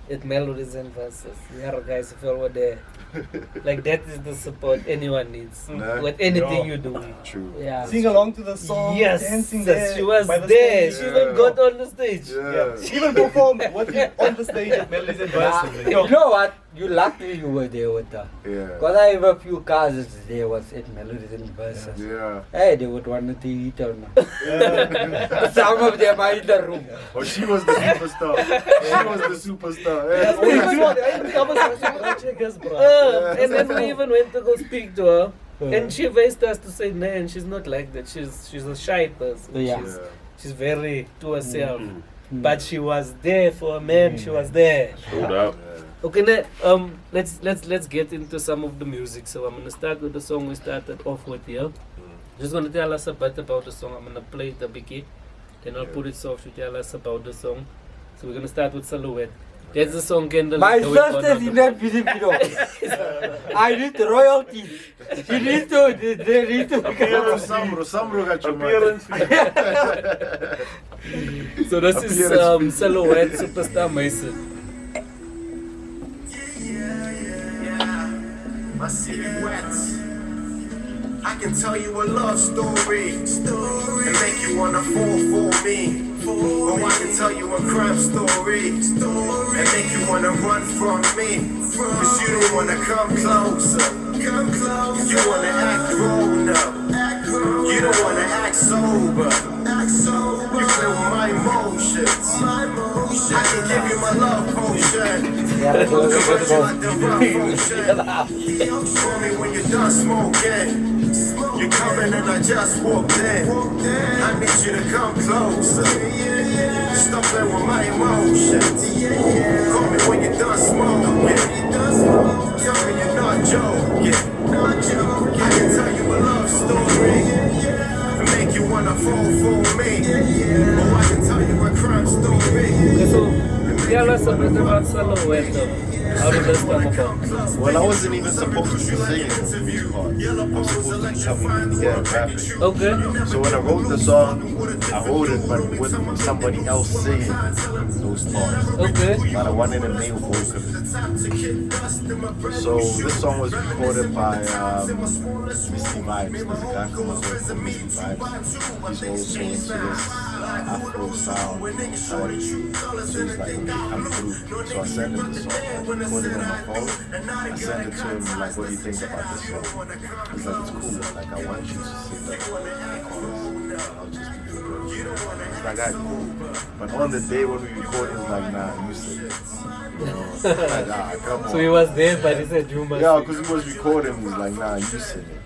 It melodies and verses. Yeah, guys, if you were there, like that is the support anyone needs Nah. with anything Yo. you do. True. Yeah. Sing along to the song. Yes, Dancing sis, there. she was by the there. stage. She even got on the stage. Yeah. She even performed on the stage at Melodies and Verses. You know what? You luckily you were there with her. Yeah. Because I have a few cousins there was at Melodies and Verses. Yeah. Hey, they would want to eat on me. Some of them are in the room. Oh, she was the superstar. She was the superstar. Yeah. Oh, you know what? I even covered some checkers, bro. And then we even went to go speak to her. And she faced us to say, nah, and she's not like that. She's a shy person. Yeah. She's very to herself. But she was there for a man. She was there. Showed up. Okay, now, let's get into some of the music. So I'm gonna start with the song we started off with here. Just gonna tell us a bit about the song. I'm gonna play it a bit, then I'll put it soft to tell us about the song. So we're gonna start with Silhouette. That's the song Kendall. My is going on sister's in that music video. I need royalties. She needs to, they need to. Rosamro got your Appearance. So this is Silhouette, Superstar Mason. My silhouettes. I can tell you a love story, and make you wanna fall for me. Or I can tell you a crime story, and make you wanna run from me. Cause you don't wanna come closer. You wanna act grown up. You don't wanna act sober. You feel my emotions. I can give you my love potion. Yeah, that's what Cause it's you about. like the rough motion. Call me when you're done smoking. You're coming and I just walked in. I need you to come closer. Stop playing with my emotions. Call me when you're done smoking. Tell me you're not joking. I can tell you a love story and make you wanna fall for me. Or I can tell you a crime story. Okay, so tell us a bit about Soshanguve though. How did this come about? Well, I wasn't even supposed to be singing these parts. I'm supposed to be coming in here and rapping. Okay. So when I wrote the song, I wrote it but with somebody else singing those parts. Okay. But I wanted a male vocalist. So this song was recorded by Misty Vibes. There's a guy from Boksburg called Misty Vibes. He's also into this Afro sound. So he's like, okay, come through. So I sent him the song. I recorded it on my phone. I sent it to him like, what do you think about this song? He's like, it's cool. Like, I want you to sing the chorus. I'll just do the verse. It's like, I cool. But on the day when we recorded, he was like, nah, you sing it. You know, like, come on. So he was there, but he said you must. Yeah, because he was recording, he was like, nah, you sing it.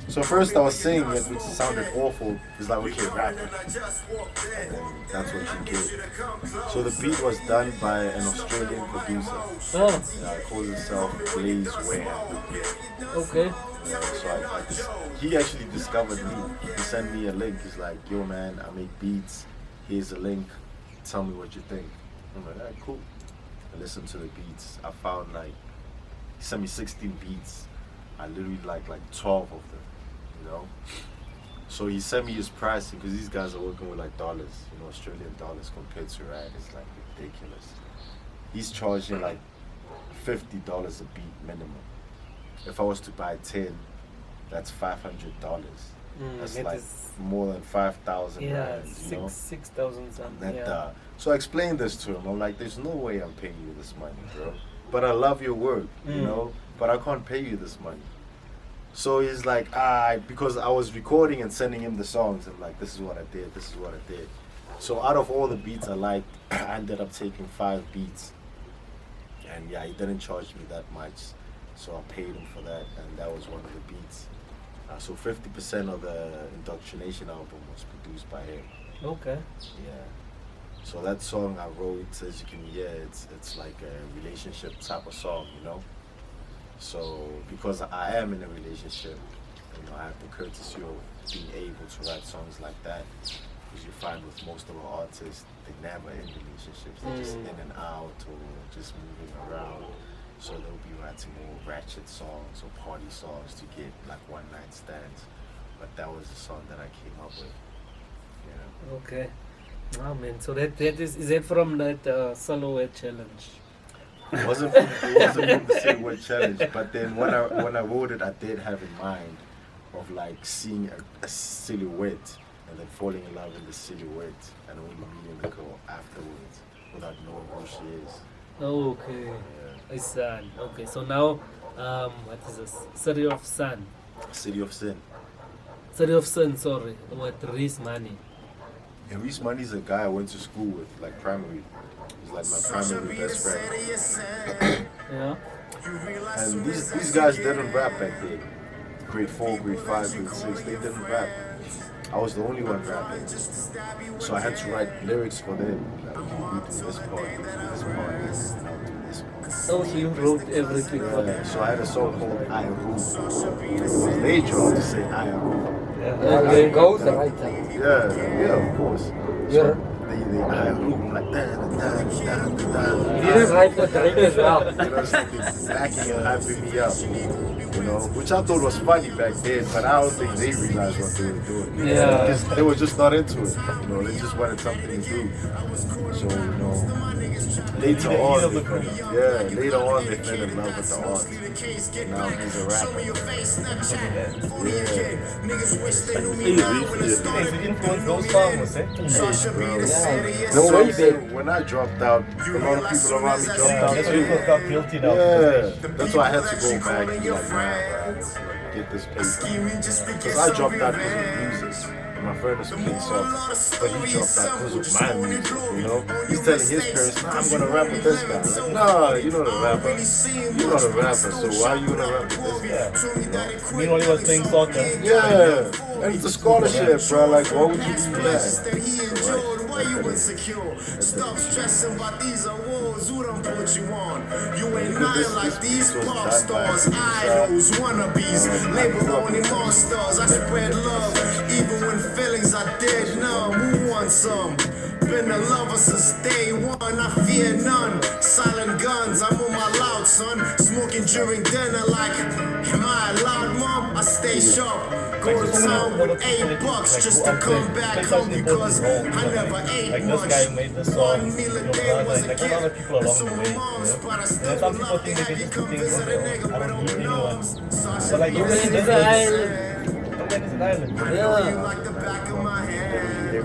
So first I was singing it, which sounded awful. He's like, okay, rap it. And then that's what he did. So the beat was done by an Australian producer. Oh, He calls himself Blaze Ware. okay. Yeah, so he actually discovered me. He sent me a link. He's like, yo man, I make beats. Here's a link. Tell me what you think. I'm like, alright, cool. I listened to the beats. I found like, he sent me 16 beats. I literally like 12 of them, you know? So he sent me his pricing because these guys are working with like dollars, you know, Australian dollars compared to Rand. It's like ridiculous. He's charging like $50 a beat minimum. If I was to buy 10, that's $500. That's it like is- more than 5,000 Yeah, rands, you know? 6,000 something. That, Yeah. So I explained this to him. I'm like, there's no way I'm paying you this money, bro. But I love your work, you know? But I can't pay you this money. So he's like, because I was recording and sending him the songs. I'm like, this is what I did, this is what I did. So out of all the beats I liked, I ended up taking 5 beats. And yeah, he didn't charge me that much. So I paid him for that, and that was one of the beats. So 50% of the Indoctrination album was produced by him. Okay. Yeah. So that song I wrote, as you can hear, it's like a relationship type of song, you know? So because I am in a relationship, you know, I have the courtesy of being able to write songs like that. Because you find with most of our artists, they're never in relationships. They're just in and out or just moving around. So they'll be writing more ratchet songs or party songs to get like one night stands. But that was the song that I came up with. Yeah. Okay. Oh man, so that is that from that Soshanguve challenge? It wasn't from the same word challenge, but then when I wrote it, I did have in mind of like seeing a silhouette and then falling in love with the silhouette and only meeting the girl afterwards without knowing who she is. Okay. Yeah. A sun. Okay, so now what is this? City of Sun. City of Sin. City of Sun, sorry. With Reese Money. And Reese Money's a guy I went to school with, like primary. He's like my primary best friend. Yeah. And these guys didn't rap back then. Grade 4, grade 5, grade 6, they didn't rap. I was the only one rapping. So I had to write lyrics for them. Like, okay, you do this part, you do this part, and I'll do this part. Oh, so you wrote everything for Yeah, them. so I had a song called I Rule. It was their job to say I Rule. Okay, goes right. Yeah, of course. You're- So they I Rule, I'm like, da, da, da, da, da, da. You didn't write the drink as well. You know, something backing and hyping me up. You know, which I thought was funny back then, but I don't think they realized what they were doing. Yeah. They were just not into it. You know, they just wanted something to do. So, you know, later on, they fell in love with the art. And now he's a rapper. Is it influenced those songs, eh? That's No what way, I'm saying. When I dropped out, a lot of people around me dropped out That's why you too. felt guilty now. Yeah, that's why I had to go back and be like, nah, bro, get this paper. Because I dropped out because of music. My friend was playing soccer, but he dropped out because of my music, you know? He's telling his parents, nah, I'm gonna rap with this guy. Like, nah, you're not a rapper. You're not a rapper, so why are you gonna rap with this guy? You know? Meanwhile, he was playing soccer. Yeah, and it's a scholarship, bro. Like, why would you do that? Why you insecure? Stop stressing about these awards. Who done put you on? You ain't nothing like these pop stars, idols, wannabes, label owning monsters. I spread love, even when feelings are dead numb. Who wants some? Been a lover since day one, I fear none. Silent guns, I'm on my loud, son. Smoking during dinner like, am I allowed, mom? I stay sharp. Go to town with $8 just to come back home because I never ate like much. this guy who made the song, like a lot of people along the way, you know? And some people think they can just do things on their own. I don't need anyone. But like, even It's in an this island. it's an island. Yeah. Like the back of my hand. It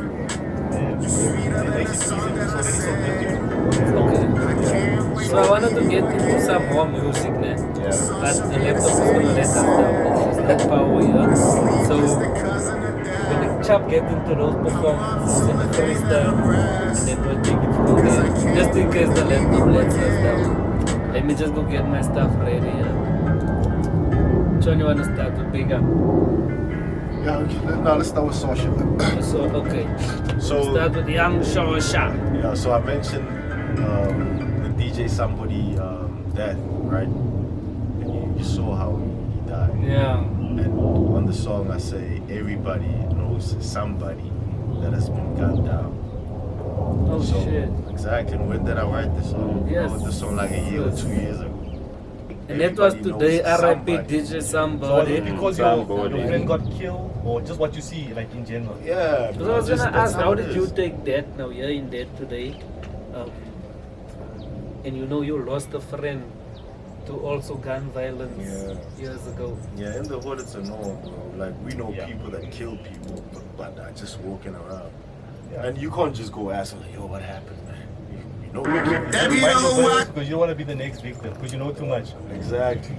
makes it easy, so that it's so difficult. Okay. So I wanted to get into some more music now. Yeah. But the laptop is gonna let us down. It's not power here. So when the chap get into those performances in the freestyle, and then we'll take it from there. Just in case the laptop lets us down. Let me just go get my stuff ready. Which one you wanna start with, bigger? Yeah, okay. Now let's start with Sosha. So okay. So, Start with young Sosha. yeah, so I mentioned the DJ somebody death, right? And you saw how he died. Yeah. And on the song I say everybody knows somebody that has been gunned down. Oh So, shit. exactly. And when did I write this song? Yes. I wrote this song like a year or 2 years ago. And that was Everybody today, knows R.I.P. somebody. DJ So was somebody. it because your friend got killed, or just what you see, like in general? Yeah. Because I was just- gonna that's ask, how it did you is. take that now? You're in that today. And you know you lost a friend to also gun violence years ago. Yeah, in the hood it's a norm, bro. Like we know Yeah. people that kill people, but are just walking around. Yeah. And you can't just go ask them, like, yo, what happened, man? You know you killed That them. be Mind the your who business because you don't want to be the next victim because you know too much. Exactly.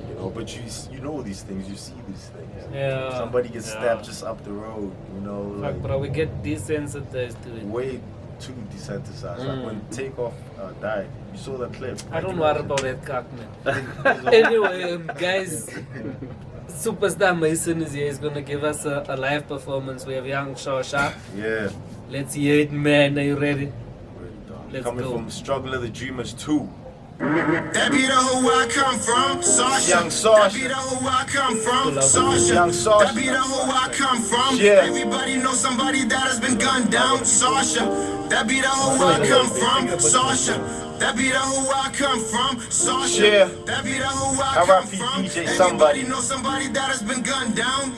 You know, but you know these things, you see these things. Yeah. Somebody gets Yeah. stabbed just up the road, you know, Fuck, like bro, we get desensitized to it. way too desensitized. Like when Takeoff died, you saw the clip. I don't Like, worry about that cock, man. He's Anyway, guys, Superstar Mason is here. He's gonna give us a live performance. We have young Sosha. Yeah. Let's hear it, man. Are you ready? Let's Coming go. from Struggle of the Dreamers 2. That be the who I come from, Sosha. Young Sosha. That be the who I come from, Sosha. Young Sosha. That be the who I come from. Yeah. Everybody knows somebody that has been gunned down, Sosha. That be the who I come from, Sosha. That be the who I come from, Sosha. Yeah. That be the who I come R.I.P. from. DJ somebody. Everybody knows somebody that has been gunned down.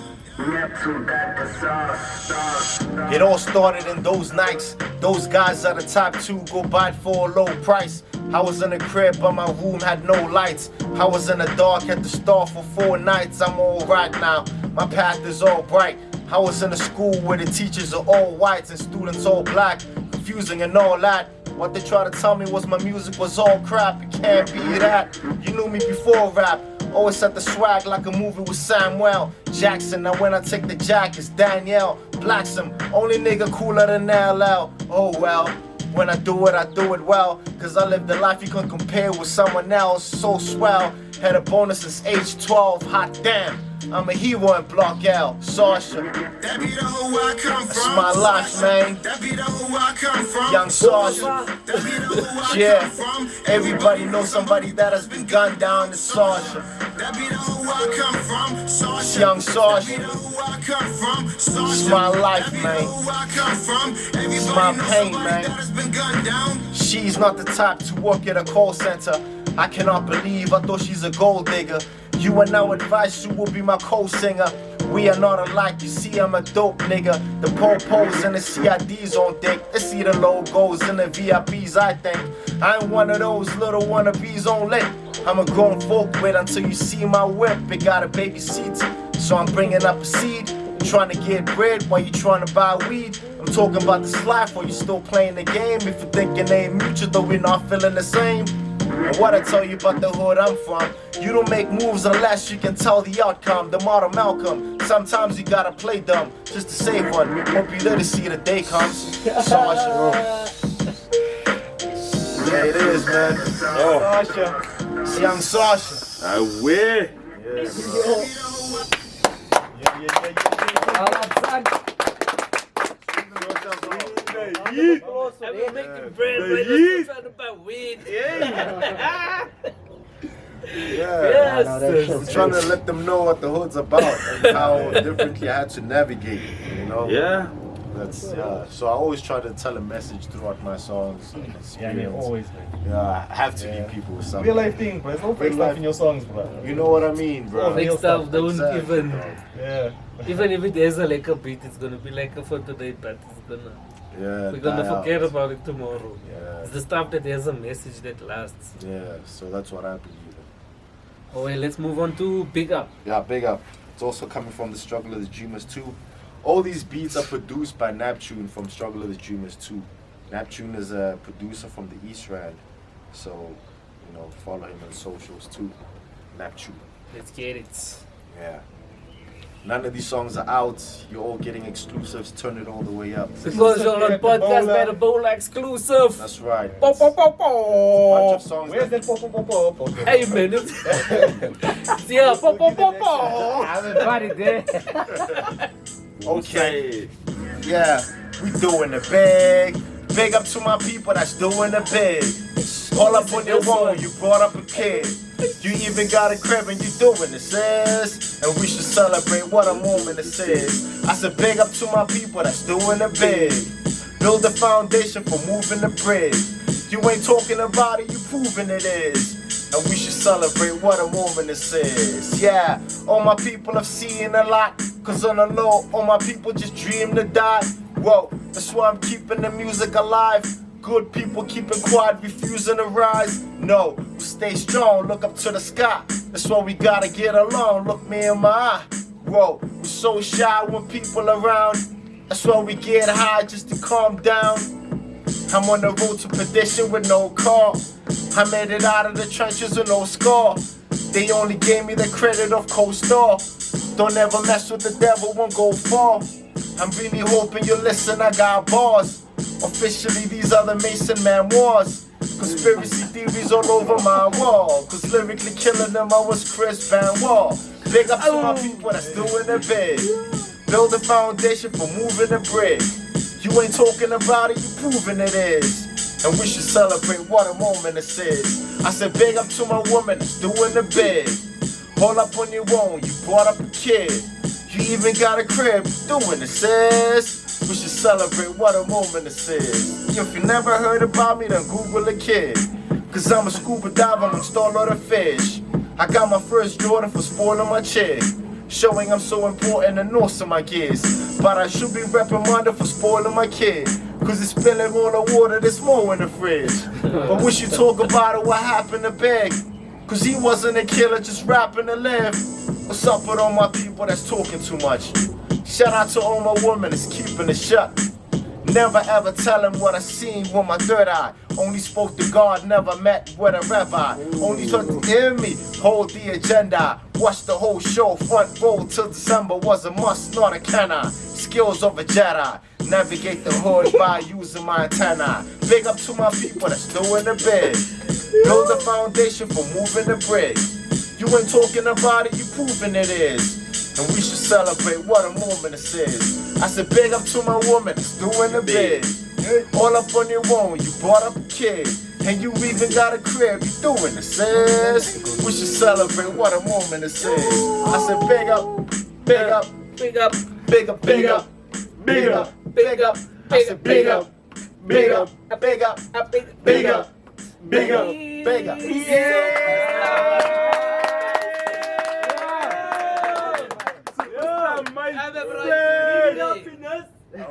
It all started in those nights. Those guys at the top two go buy it for a low price. I was in the crib, but my room had no lights. I was in the dark at the store for 4 nights. I'm alright now, my path is all bright. I was in a school where the teachers are all whites and students all black. Confusing and all that. What they try to tell me was my music was all crap. It can't be that. You knew me before rap. Always set the swag like a movie with Samuel Jackson. Now when I take the jack, it's Danielle Blacksom. Only nigga cooler than LL. Oh well. When I do it well. Cause I live the life you can compare with someone else. So swell. Had a bonus since age 12. Hot damn. I'm a hero in Block L. Sosha. That be the who I come from. That's my life, man. That be the who I come from. Young Sosha. That be the who I Yeah. come from. Everybody knows somebody that has been gunned down. It's Sosha. That be the who I come from. Sosha. Young That be Sosha. the who I come from. Sosha. It's my life, That be man. the who I come from. Everybody my knows pain, somebody man. that has been gunned down. She's not the type to work at a call center. I cannot believe I thought she's a gold digger. You are now advised you will be my co-singer. We are not alike, you see I'm a dope nigga. The po-pos and the CIDs on deck. They see the logos and the VIPs, I think. I ain't one of those little wannabes on lit. I'm a grown folk with until you see my whip. It got a baby seat, so I'm bringing up a seed. Trying to get bread while you trying to buy weed. I'm talking about this life while you still playing the game. If you think your name mutual, though we're not feeling the same. And what I tell you about the hood I'm from, you don't make moves unless you can tell the outcome. The motto Malcolm, sometimes you gotta play dumb just to save one. Hope you live to see the day comes. Sosha. Yeah, it is, man. Sosha. It's young Sosha. I will. I've been making bread, but it's trying to buy weed. Yeah. Yes. I'm trying to let them know what the hood's about and how differently I had to navigate, you know? Yeah. That's so I always try to tell a message throughout my songs and Yeah, you experience. always, man. Yeah, I have to give people something. Real life thing, bro. There's no fake Real stuff life. in your songs, bro. You know what I mean, bro? Fake stuff don't Exactly, even, bro. Yeah. even if it has a like a beat, it's gonna be like a for today, but it's gonna, Yeah, we're gonna die forget out. about it tomorrow. Yeah, It's the stuff that has a message that lasts. yeah. So that's what I believe in. Oh, well, let's move on to Big Up. Yeah, big up. It's also coming from the Struggle of the Dreamers too. All these beats are produced by Neptune from Struggle of the Dreamers too. Neptune is a producer from the East Rand, so you know, follow him on socials too. Neptune. Let's get it. Yeah. None of these songs are out. You're all getting exclusives. Turn it all the way up. Because you're on At the podcast Boula. by the Boula exclusive. That's right. Po, po, po, po. Bunch of songs. Where's that pop, pop, pop, pop, pop? Hey, man. Yeah, po, po, po, po. Everybody there. Okay. Yeah, we doing it big. Big up to my people that's doing it big. All up on your own, you brought up a kid. You even got a crib and you doing it, sis. And we should celebrate what a moment this is. I said big up to my people that's doing it big. Build a foundation for moving the bridge. You ain't talking about it, you proving it is. And we should celebrate what a moment this is. Yeah, all my people have seen a lot. Cause on the low, all my people just dream to die. Whoa, that's why I'm keeping the music alive. Good people keeping quiet, refusing to rise. No, we stay strong, look up to the sky. That's why we gotta get along, look me in my eye. Whoa, we're so shy when people around. That's why we get high just to calm down. I'm on the road to perdition with no car. I made it out of the trenches with no scar. They only gave me the credit of co-star. Don't ever mess with the devil, won't go far. I'm really hoping you listen, I got bars. Officially, these are the Mason Man wars. Conspiracy theories all over my wall. Cause lyrically killing them, I was Chris Van Wall. Big up to my people that's doing it big. Build a foundation for moving the brick. You ain't talking about it, you proving it is. And we should celebrate what a moment this is. I said big up to my woman that's doing the big. All up on your own, you brought up a kid. You even got a crib, doing it, sis. We should celebrate what a moment this is. If you never heard about me, then Google a kid. Cause I'm a scuba diver amongst all of the fish. I got my first Jordan for spoiling my chick. Showing I'm so important and awesome, I guess. But I should be reprimanded for spoiling my kid. Cause it's spilling all the water, there's more in the fridge. But we should talk about it, what happened to Big. Cause he wasn't a killer, just rapping to live. What's up with all my people that's talking too much? Shout out to all my women that's keeping it shut. Never ever tell him what I seen with my third eye. Only spoke to God, never met with a rabbi. Only took to hear me, hold the agenda. Watch the whole show, front row till December was a must, not a can I. Skills of a Jedi, navigate the hood by using my antenna. Big up to my people that's doing the big. Build a foundation for moving the brick. You ain't talking about it, you proving it is. And we should celebrate what a moment this is. I said big up to my woman that's doing the big. All up on your own, you brought up a kid. And you even got a crib, you doing this, sis. We should celebrate what a moment this is. I said big up, big up, Big Up. big up, big up, big up, big up. I said big up, big up, big up, big up, big up, big up.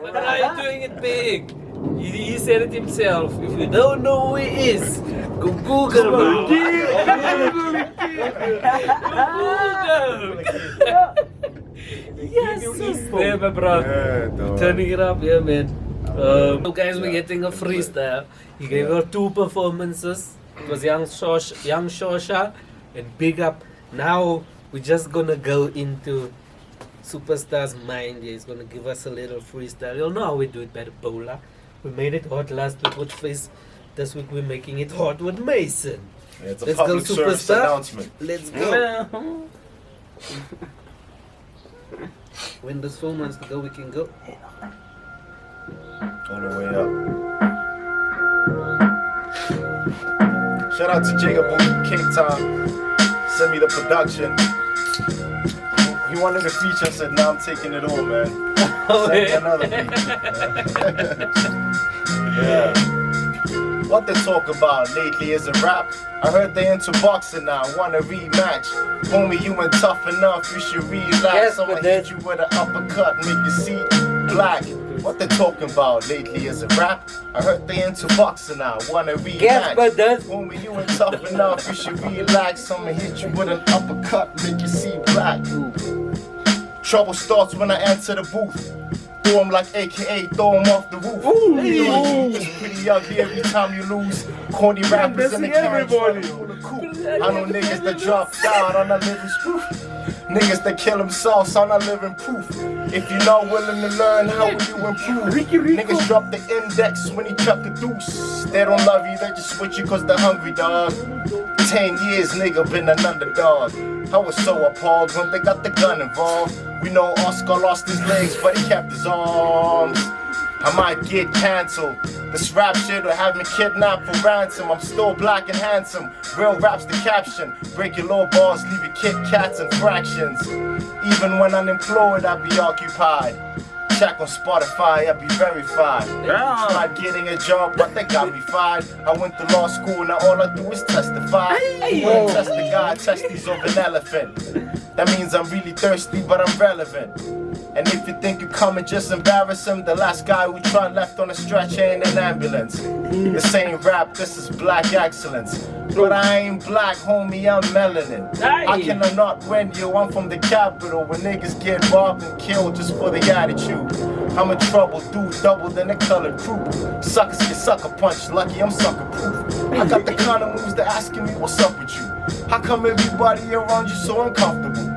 But now you're doing it big. He said it himself. If you don't know who he is, go Google. Go Google. Yes, yeah, my bro. Turning it up, yeah, man. So guys, we're getting a freestyle. He gave her 2 performances. It was young Sosha, and big up. Now we're just gonna go into Superstar's mind. He's gonna give us a little freestyle. You'll know how we do it by the Boula. We made it hot last week with Face. This week we're making it hot with Mason. Yeah, it's a Let's go, public service Superstar. announcement. Let's go. When this phone wants to go, we can go. On the way up. Shout out to Jacob on Cape Town. Send me the production. He wanted a feature, I said, nah, I'm taking it all, man. Send me another beat. Yeah. What they talk about lately is a rap. I heard they into boxing now, want a rematch. Homie, you ain't tough enough, you should relax. Yes, I'ma but hit you with an uppercut, make you see black. What they talking about lately is a rap. I heard they into boxing now, want a rematch. Yes, but that's Homie, you ain't tough enough, you should relax. I'ma hit you with an uppercut, make you see black. Trouble starts when I enter the booth. Throw him like AKA, throw him off the roof. It's pretty ugly every time you lose. Corny rappers in the carriage trying to pull a coup. I know niggas that drop out on a living proof. Niggas that kill themselves on a living proof. If you're not willing to learn, how will you improve? Niggas drop the index when he chuck a deuce. They don't love you, they just switch you cause they're hungry, dog. 10 years, nigga, been an underdog. I was so appalled when they got the gun involved. We know Oscar lost his legs, but he kept his arms. I might get cancelled. This rap shit will have me kidnapped for ransom. I'm still black and handsome. Real rap's the caption. Break your low bars, leave your Kit Kats and fractions. Even when unemployed, I be occupied. Check on Spotify, I be verified. Tried getting a job, but they got me fired. I went to law school, now all I do is testify. When I test the guy, testes of an elephant. That means I'm really thirsty, but I'm relevant. And if you think you come and just embarrass him, the last guy who tried left on a stretcher in an ambulance. This ain't rap, this is black excellence. But I ain't black, homie, I'm melanin. How can I not win you? I'm from the capital where niggas get robbed and killed just for the attitude. I'm in trouble, dude, double than the colored crew. Suckers get sucker punch, lucky I'm sucker proof. I got the kind of moves that asking me what's up with you. How come everybody around you so uncomfortable?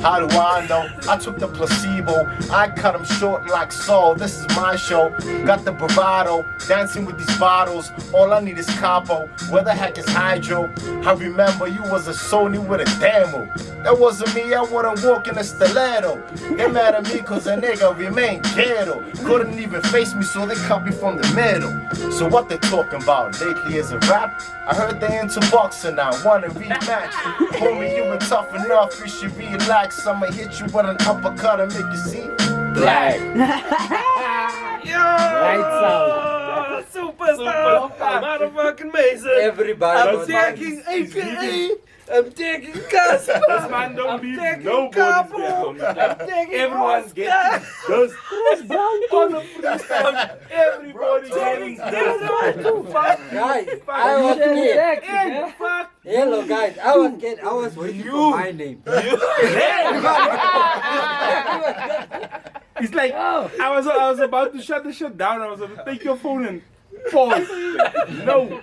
How do I know? I took the placebo. I cut him short like Saul. This is my show. Got the bravado. Dancing with these bottles. All I need is capo. Where the heck is hydro? I remember you was a Sony with a demo. That wasn't me. I wouldn't walk in a stiletto. They mad at me cause a nigga remained ghetto. Couldn't even face me so they cut me from the middle. So what they talking about lately is a rap? I heard they into boxing now. Want a rematch? Homie, you ain't tough enough. You should relax. I'ma hit you with an uppercut and make you see black. Lights out. Superstar, motherfucking Mason. Everybody. I'm was taking AKA. I'm taking Casper. This man don't I'm leave taking nobody's Capo. back. I'm taking Everyone's Oscar. getting those on the freestyle. Everybody getting those. Guys, I was scared. Hello guys, I was waiting for my name. It's like I was about to shut the shit down. I was about to take your phone and pause. No,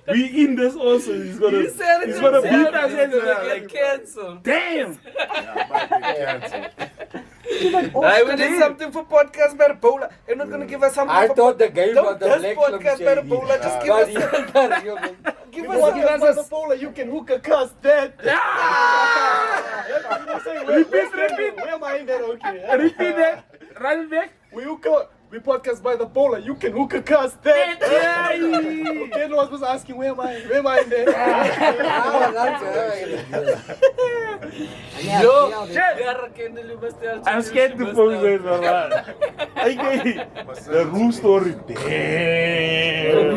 we in this also. He's gonna beat us and like cancelled. damn. I we did something for podcast by the Boula. I'm not gonna give us something. I for thought the game was the this black podcast by the Boula. Just give us. Give us the Boula, you can hook a cuss that. Repeat. Where am I in there? Okay. Repeat that. Run it back. We podcast by the Boula, you can hook a cuss that. Okay, no one was asking where am I in there? I'm scared to post this, man. Okay. The rule story. Damn.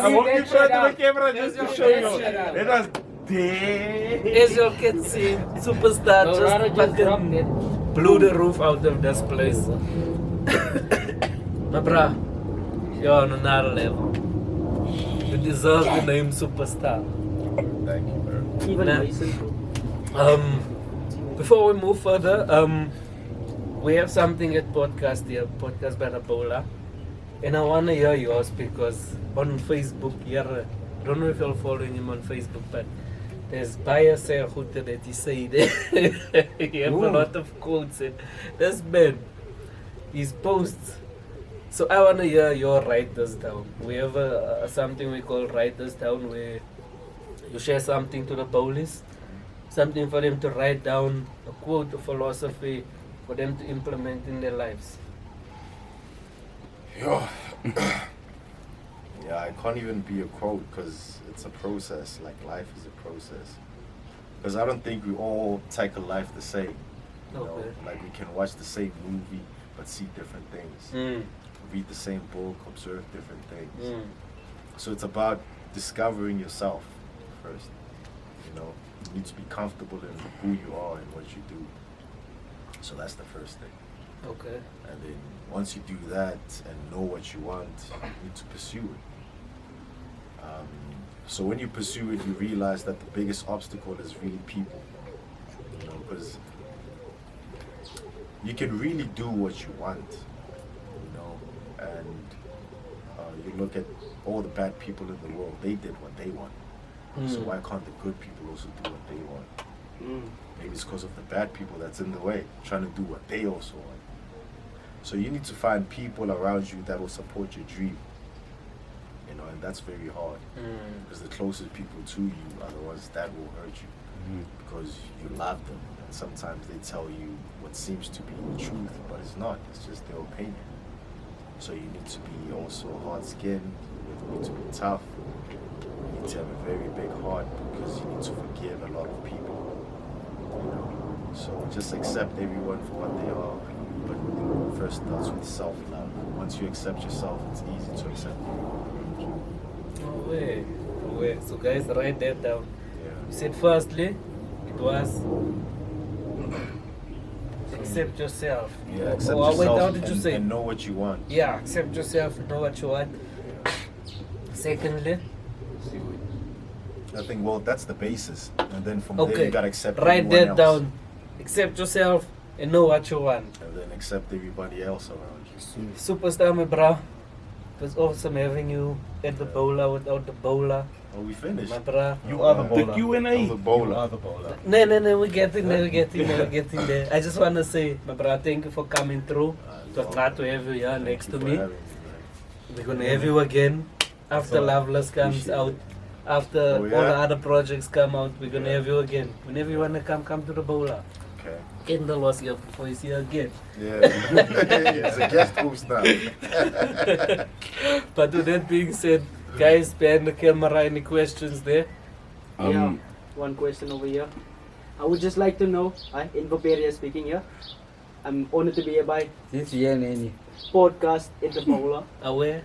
I walked in front of the camera just to show you. It was damn. As you can see, Superstar just fucking blew the roof out of this place. My bra, you're on another level. You deserve the name Superstar. Thank you, Nah. Before we move further, we have something at podcast here, podcast by the Boula. And I want to hear yours because on Facebook, you're I don't know if you're following him on Facebook, but there's Baya Serhute that he said. He have a lot of quotes and this man, his posts. So I want to hear your write this down. We have something we call write this down, where you share something to the police, something for them to write down, a quote, a philosophy for them to implement in their lives. Yeah. Yeah, I can't even be a quote because it's a process. Like life is a process. Because I don't think we all tackle life the same. You know? Okay. Like we can watch the same movie but see different things. Read the same book, observe different things. So it's about discovering yourself first. You know, you need to be comfortable in who you are and what you do. So that's the first thing. Okay. And then once you do that and know what you want, you need to pursue it. So when you pursue it, you realize that the biggest obstacle is really people. You know, because you can really do what you want. You know, and you look at all the bad people in the world, they did what they want. So why can't the good people also do what they want? Maybe it's because of the bad people that's in the way, trying to do what they also want. So you need to find people around you that will support your dream. You know, and that's very hard. Because the closest people to you are the ones that will hurt you. Because you love them. And sometimes they tell you what seems to be the truth, but it's not. It's just their opinion. So you need to be also hard-skinned. You need to be tough. You need to have a very big heart because you need to forgive a lot of people. You know, so just accept everyone for what they are. But first starts with self-love. Once you accept yourself, it's easy to accept everyone. No way. No way. So guys, write that down. Yeah. You said firstly, it was accept yourself. Yeah, accept Wait, how yourself did you say? and know what you want. Yeah, accept yourself, know what you want. Secondly, I think, well, that's the basis. And then from there, okay, you gotta accept write everyone that else. down. Accept yourself and know what you want. And then accept everybody else around you. Superstar, my bro. It was awesome having you at the Boula without the Boula. Oh, we finished. My bro. You are the The bowler. Q&A. I'm the You bowler. are the bowler. No, we get in there, we get in there, we get in there. I just want to say, my bro, thank you for coming through. It was glad to have you here Thank next you to for me. having man. We're gonna have you again after all. Loveless comes Appreciate out. it. After Oh, all yeah? the other projects come out, we're gonna Yeah. have you again. Whenever you wanna come to the Boula. Okay. Kendall was here before, he's here again. Yeah. It's a guest host now. But with that being said, guys, behind the camera, any questions there? Yeah, one question over here. I would just like to know, in Vaperia speaking here, I'm honored to be here by Since you and any. podcast in the Boula. Aware?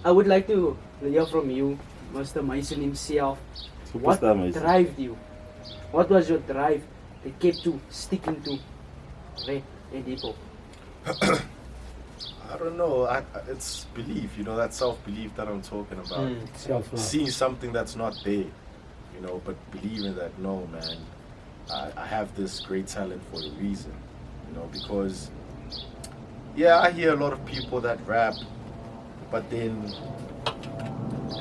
I would like to hear from you, Mr. Mason himself. What Superstar, Mason. drove you? What was your drive that kept you sticking to rap and hip hop? I don't know. It's belief, you know, that self-belief that I'm talking about. Self-love. Seeing something that's not there, you know, but believing that, no, man, I have this great talent for a reason, you know, because, yeah, I hear a lot of people that rap, but then,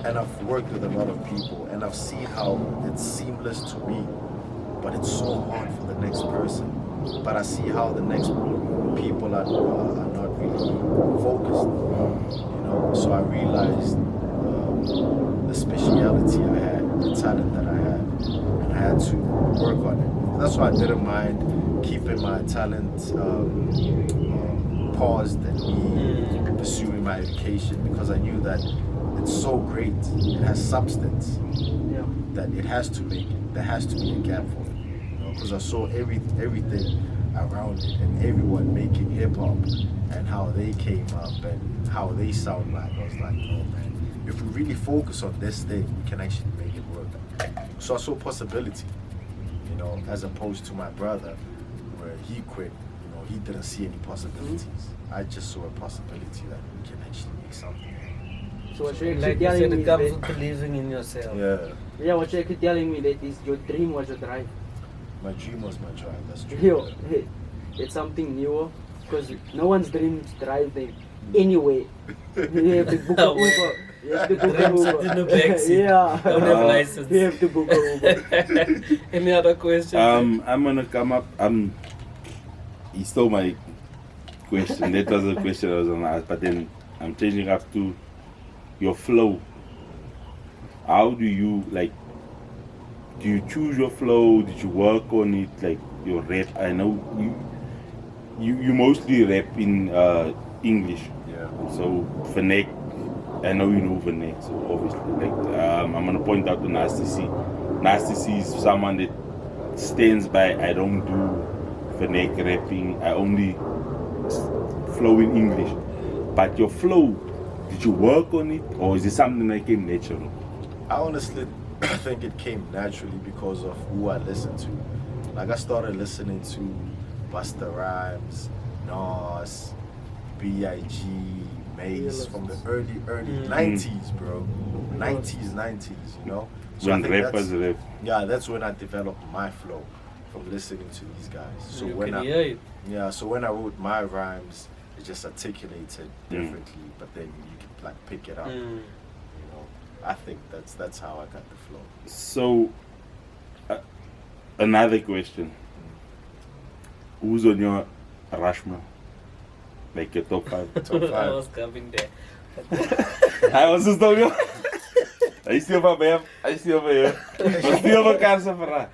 and I've worked with a lot of people, and I've seen how it's seamless to me, but it's so hard for the next person. But I see how the next people are not really focused, you know. So I realized the speciality I had, the talent that I had, and I had to work on it. That's why I didn't mind keeping my talent paused and me pursuing my education, because I knew that it's so great, it has substance, Yeah. that it has to make it. There has to be a gap for it. Because I saw everything around it and everyone making hip hop and how they came up and how they sound like. I was like, oh man, if we really focus on this thing, we can actually make it work. So I saw possibility, you know, as opposed to my brother, where he quit. You know, he didn't see any possibilities. I just saw a possibility that we can actually make something. So what you're Like actually you said, telling me it is comes that, with believing in yourself. Yeah, what you're actually telling me that is your dream was your drive. my dream was my drive. That's true. Yo, hey, it's something newer because no one's dreams drive them anyway. You have to book Oh, an Uber. You have to book a Ram sit Uber. in the backseat. Yeah. Don't have license. You have to book a Uber. Any other questions? I'm gonna come up. He stole my question. That was the question I was gonna ask, but then I'm changing up to your flow. How do you like? Do you choose your flow? Did you work on it? Like your rap? I know you mostly rap in English. Yeah. So Vernek, I know you know Vernek. So obviously, like I'm gonna point out to Nasty C. Nasty C is someone that stands by. I don't do Vernek rapping. I only flow in English. But your flow, did you work on it, or is it something that came natural? I honestly think it came naturally because of who I listened to. Like I started listening to Busta Rhymes, Nas, B.I.G., Mace from the early 90s, bro. 90s, you know? So When I think rappers rap. yeah, that's when I developed my flow from listening to these guys. So You when can hear it. so when I wrote my rhymes, it just articulated differently, but then you can like pick it up. You know, I think that's how I got the flow. So, another question. Who's on your Rushmore? Like your top 5? Top I 5. was coming there. I was just talking about. Hy steal van my. Hy steal van jou. Ons steal mekaar se vraag.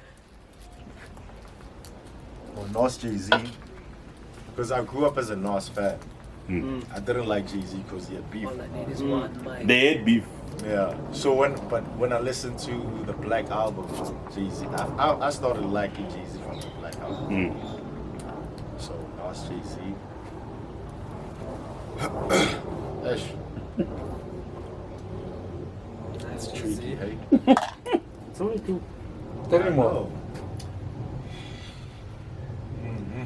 Or Nas Jay-Z, because I grew up as a Nas fan. I didn't like Jay-Z because he had beef. All I need is one mic. They had beef. Yeah. So when I listened to the Black Album from Jay-Z, I started liking Jay-Z from the Black Album. So Nas Jay-Z. Ash. That's Tricky, Jay-Z. hey? It's only 2. I 3 more. know.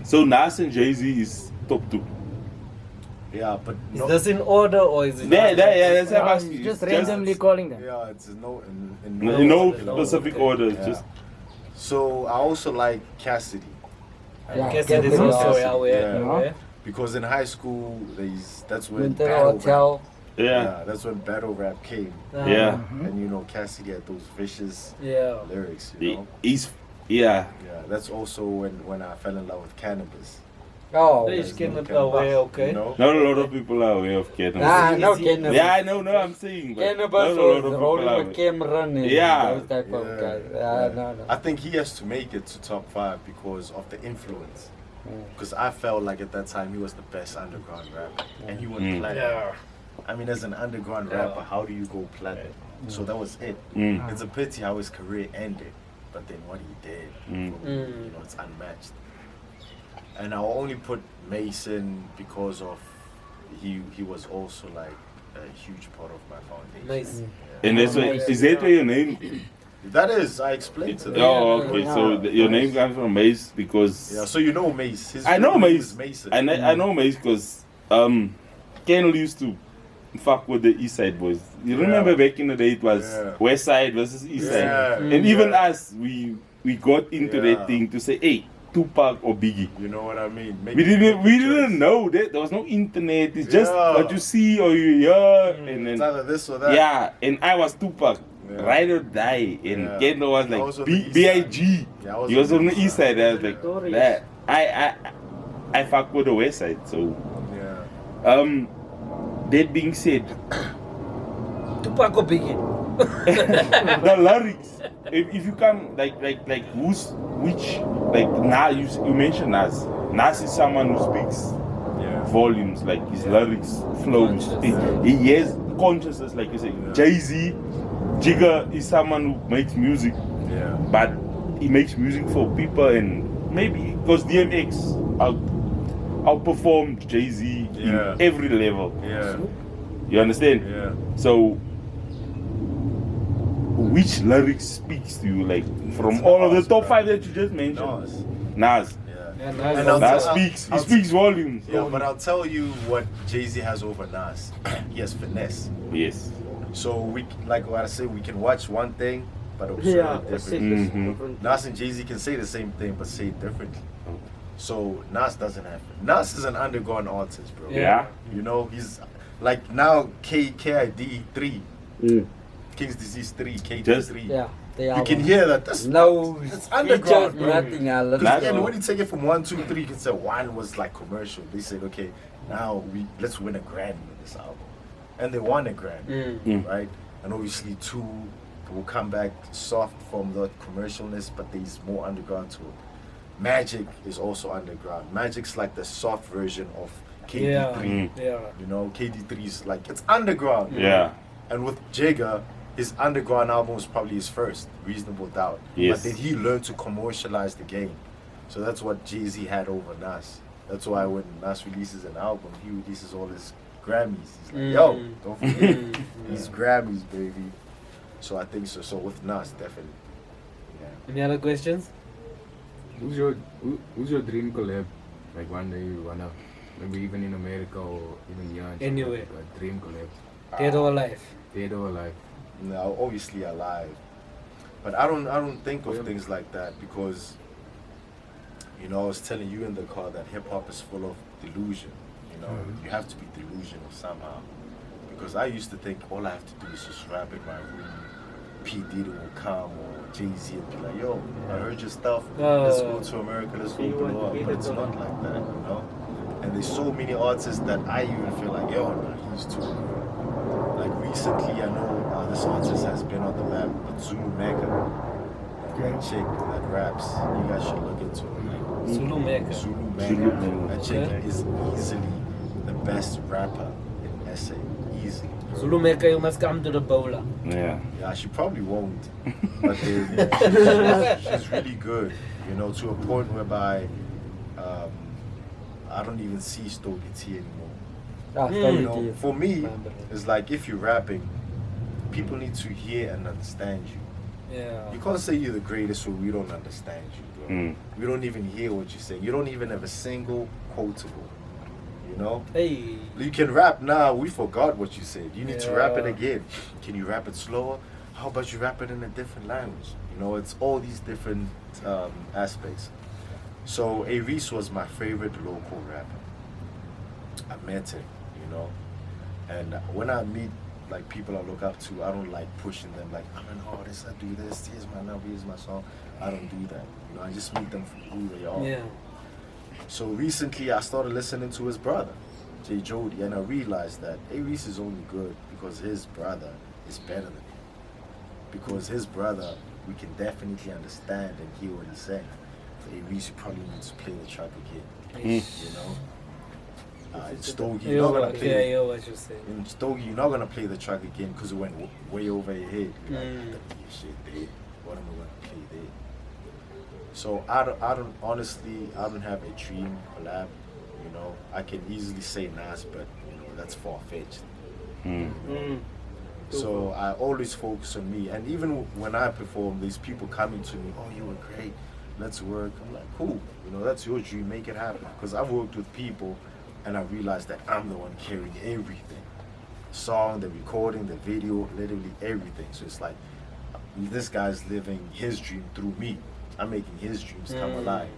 So Nas and Jay-Z is top 2. Yeah, but Is no. this in order or is it? Yeah, that's what I'm asking. He's just It's randomly calling them. Yeah, it's no in no particular specific order. order. It's Yeah. just So I also like Cassidy Yeah, Guess it is Cassidy. also Yeah. aware. because in high school that's when Winter battle Hotel. rap, yeah. that's when battle rap came, Yeah. and you know Cassidy had those vicious Yeah. lyrics. You know, He's yeah. yeah, that's also when I fell in love with Cannabis. Oh. Please cannot Cannabis, aware, okay. You know? Not a lot of people are aware of cannabis. Ah, no, Easy. cannabis. Yeah, I know, I'm saying. But Cannabis not a lot of was people rolling are with aware. Cameron and Yeah. those type of guys. No. I think he has to make it to top 5 because of the influence. Because I felt like at that time he was the best underground rapper, and he went platinum. Yeah. I mean, as an underground rapper, how do you go platinum? So that was it. It's a pity how his career ended, but then what he did, you know, it's unmatched. And I'll only put Mason because of he was also like a huge part of my foundation. Nice. And that's why, is that where your name? That is, I explained to them. Oh, okay. So your name comes from Mace because Yeah, so you know Mace. His I know real name Mace. is Mason. I know Mace because Kendall used to fuck with the East Side boys. You remember back in the day it was West Side versus East Side, Yeah. and even us we got into Yeah. that thing to say, hey, Tupac or Biggie. You know what I mean? We didn't know that there was no internet. It's just Yeah. what you see or you hear, and It's then either this or that. yeah. And I was Tupac, Yeah. ride or die, and Yeah. Kendall was I was like on the East B.I.G. Yeah, I was He was on the East side. Side. I was like, Notorious. that. I fuck with the West Side. So, Yeah. that being said, Tupac or Biggie? the lyrics. If you come like which now you mentioned Nas. Nas is someone who speaks Yeah. volumes, like his lyrics flows. He has consciousness, like you say. Jay-Z, Jigga is someone who makes music, Yeah. but he makes music for people, and maybe because DMX outperformed Jay-Z Yeah. in every level. Yeah. You understand? Yeah. So, which lyrics speaks to you, like from all of the top 5 that you just mentioned? Nas. Yeah. Yeah, And nice. Nas speaks. He speaks volumes. Yeah, but I'll tell you what Jay-Z has over Nas. He has finesse. Yes. So we, like what I said, we can watch one thing, but observe Yeah, it that's differently. it. Different. Nas and Jay-Z can say the same thing, but say it differently. So Nas doesn't have. Nas is an underground artist, bro. Yeah. You know, he's like now KID 3, Mm. King's Disease 3, KD Just- 3. Yeah, they You are. can hear that. That's No, It's underground, bro. nothing else. Because again, when you take it from 1, 2, 3, you can say 1 was like commercial. They said, okay, now let's win a Grammy with this album, and they won a Grammy, right? And obviously 2 will come back soft from the commercialness, but there's more underground to it. Magic is also underground. Magic's like the soft version of KD3. Yeah. You know, KD3 is like, it's underground. Yeah. And with Jigga, his underground album was probably his first, Reasonable Doubt. Yes. But then he learned to commercialize the game. So that's what Jay-Z had over Nas. That's why when Nas releases an album, he releases all his Grammys. He's like, yo, don't forget these Grammys, baby. So I think so. So with Nas, definitely. Yeah. Any other questions? Who's your dream collab? Like one day you wanna, maybe even in America or even here. in Anywhere. South Africa, a dream collab. Dead or alive? Dead or alive. No, obviously alive. But I don't think of things like that because, you know, I was telling you in the car that hip hop is full of delusion. You know, you have to be delusional somehow. Because I used to think all I have to do is just rap in my room. P. Diddy will come or Jay-Z and be like, yo, I heard your stuff. Let's go to America, let's go blow up. But it's not like that, you know? And there's so many artists that I even feel like, yo, nah, he's too good. Like recently, I know this artist has been on the map, but Zulu Mega, that chick that raps, you guys should look into it. Like, Zulu Mega. Zulu Mega. That chick Okay. is easily the best rapper in SA. Easily. Zulu Mecca, you must come to the Boula. Yeah. Yeah, she probably won't. But she's really good, you know, to a point whereby I don't even see Stogie T anymore. You know, for me, it's like if you're rapping, people need to hear and understand you. Yeah. You can't say you're the greatest when we don't understand you, bro. We don't even hear what you're saying. You don't even have a single quotable. You know? Hey. You can rap now, we forgot what you said. You need to rap it Yeah. again. Can you rap it slower? How about you rap it in a different language? You know, it's all these different aspects. So Reese was my favorite local rapper. I met him, you know. And when I meet like people I look up to, I don't like pushing them like, I'm an artist, I do this, here's my number, here's my song. I don't do that. You know, I just meet them for who they are. Yeah. So recently I started listening to his brother, Jay Jody, and I realized that Reese is only good because his brother is better than him. Because his brother, we can definitely understand and hear what he's saying. For Reese, you probably need to play the track again. You know? Stogie, you're not gonna play. Yeah, what you're saying. In Stogie, you're not gonna play the track again because it went way over your head. You're like, Mm. "That shit there. What am I gonna play there?" So I don't honestly, I don't have a dream collab. You know, I can easily say Nas, but you know that's far fetched. So I always focus on me, and even when I perform, there's people coming to me, "Oh, you were great. Let's work." I'm like, "Cool. You know, that's your dream. Make it happen." Because I've worked with people, and I realized that I'm the one carrying everything. Song, the recording, the video, literally everything. So it's like, this guy's living his dream through me. I'm making his dreams come alive,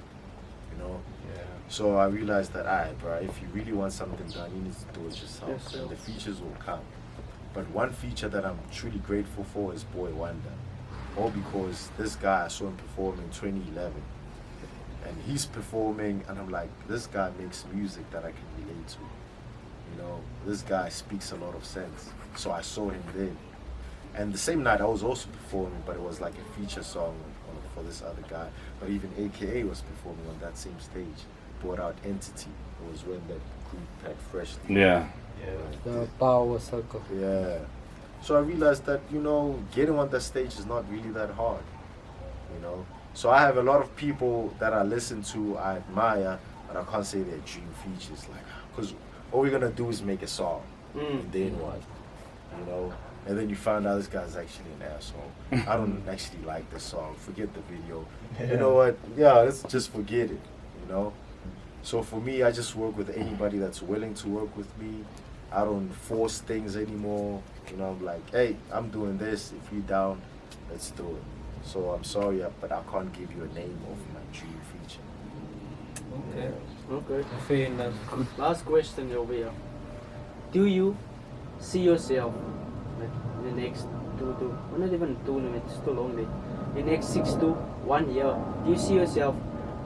you know? Yeah. So I realized that, alright, bro, if you really want something done, you need to do it yourself. Yes, And the features will come. But one feature that I'm truly grateful for is Boy Wonder. All because this guy, I saw him perform in 2011. And he's performing, and I'm like, this guy makes music that I can relate to. You know, this guy speaks a lot of sense. So I saw him there. And the same night I was also performing, but it was like a feature song for this other guy. But even AKA was performing on that same stage. Brought out Entity. It was when that group had Fresh. Yeah. The power circle. Yeah. So I realized that, you know, getting on that stage is not really that hard. You know? So I have a lot of people that I listen to, I admire, but I can't say they're dream features. Like, because all we're gonna do is make a song, and then what? You know? And then you find out this guy's actually an asshole. I don't actually like this song. Forget the video. You know what? Yeah, let's just forget it. You know? So for me, I just work with anybody that's willing to work with me. I don't force things anymore. You know, I'm like, hey, I'm doing this. If you're down, let's do it. So I'm sorry, but I can't give you a name of my dream feature. Okay. Okay. Fair enough. Last question over here. Do you see yourself like, in the next well, not even 2 minutes, it's too long day. In the next 6 to 1 year, do you see yourself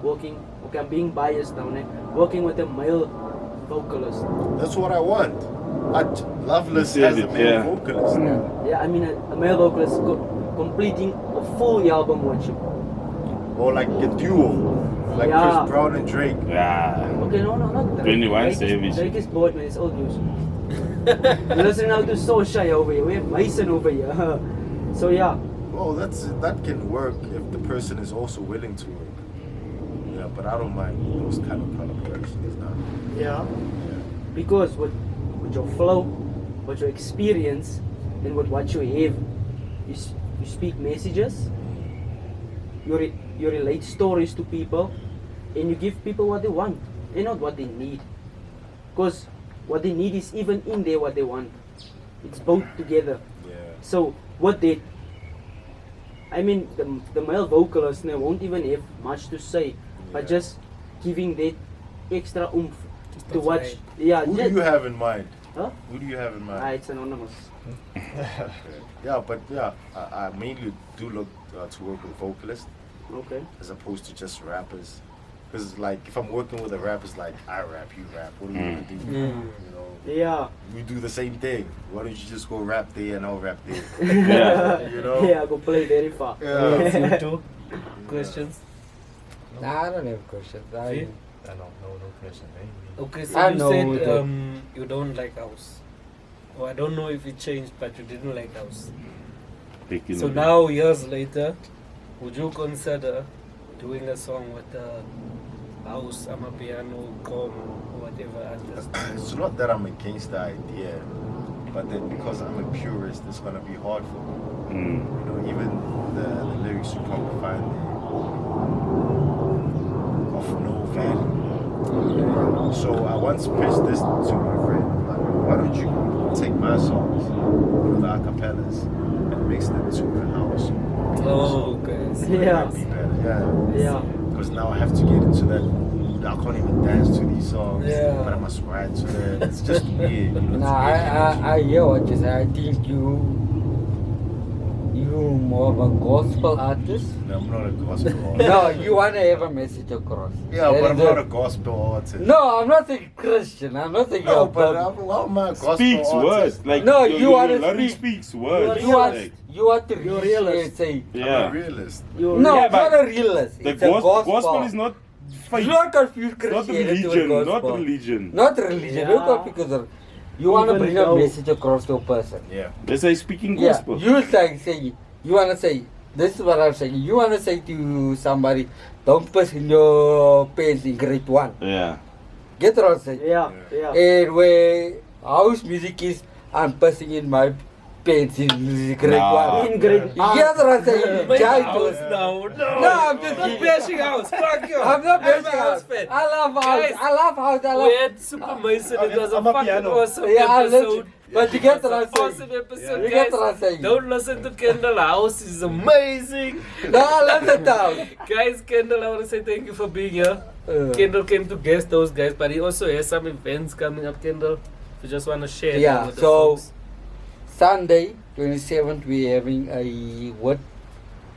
working? Okay, I'm being biased now, working with a male vocalist. That's what I want. Loveless You said as a it, male yeah. vocalist. Yeah, I mean a male vocalist completing a full album with you. Or like a duo. Like Yeah. Chris Brown and Drake. Yeah. Okay, no, not Drake. 21 Drake Savage. Drake is bored, man. It's old news. You're listening now to Sosha over here. We have Mason over here. So yeah. Well, that can work if the person is also willing to work. Yeah, but I don't mind those kind of collaborations now. Yeah. Yeah. Because with your flow, with your experience, and with what you have, you speak messages, you relate stories to people, and you give people what they want and not what they need. Because what they need is even in there what they want. It's both together. Yeah. So what they, I mean, the male vocalist now won't even have much to say, but Yeah. just giving that extra oomph Just to the watch. vibe. Yeah, Who just- do you have in mind? Huh? Who do you have in mind? It's anonymous. Yeah, but yeah, I mainly do look to work with vocalists Okay. as opposed to just rappers. Because like if I'm working with a rapper, it's like I rap, you rap. What are we gonna do? You know, Yeah. we do the same thing. Why don't you just go rap there and I'll rap there? Yeah. You know? Yeah, go play very far. Yeah. You too. Questions? Nah, I don't have questions. See? No question. Eh? Okay, so I you know said that. you don't like house. Or I don't know if it changed, but you didn't like house. Taking So it. now, years later, would you consider doing a song with a house, piano, com, or whatever artist? It's not that I'm against the idea, but then because I'm a purist, it's gonna be hard for me. Mm. You know, even the lyrics you probably find of no value. So I once pitched this to my friend, like, why don't you take my songs, the acapellas, and mix them to a house? Oh, okay. Yeah. Be better, yeah. Yeah. Because now I have to get into that. I can't even dance to these songs, Yeah. but I must write to them. It's just weird. You know, Nah, I hear what you say. I think you more of a gospel artist. No, I'm not a gospel artist. No, you wanna have a message across. Yeah, That but I'm is not it. a gospel artist. No, I'm not saying Christian. I'm not saying No, you're but a how am I a gospel Speaks artist? words. Like No, your- you your wanna lyric speak. speaks words. you want Like, you want to You're reach realist. say I'm yeah. a realist. You're no, Yeah, it's not but a realist. The It's a gospel is not Do faith. not confuse Not Christianity with religion. Not gospel. religion. Not religion. Yeah. Don't confuse it. You want to Even bring a though- message across to a person. Yeah. That's why speaking Yeah, gospel. you say you want to say. This is what I'm saying. You want to say to somebody, don't piss in your pants in grade 1. Yeah. Get what I'm saying? Yeah, yeah. And where house music is, I'm pissing in my pants in grade Nah. 1. In grade. Yes, what I'm saying. Make Giant house was- now. No, No, I'm just not kidding. bashing house. Fuck you. I'm not a bashing house house. fan. I love house. Guys, I love house. I love. We had Super Mason. It was a I'm a fucking piano. awesome Yeah, I episode. love it. But you get what I'm Awesome saying. episode, You guys. get what I'm saying. Don't listen to Kendall. House is amazing. No, I love the town. Guys, Kendall, I want to say thank you for being here. Uh, Kendall came to guest those guys, but he also has some events coming up, Kendall. If you just want to share Yeah, them with the so folks. Sunday, 27th, we're having a what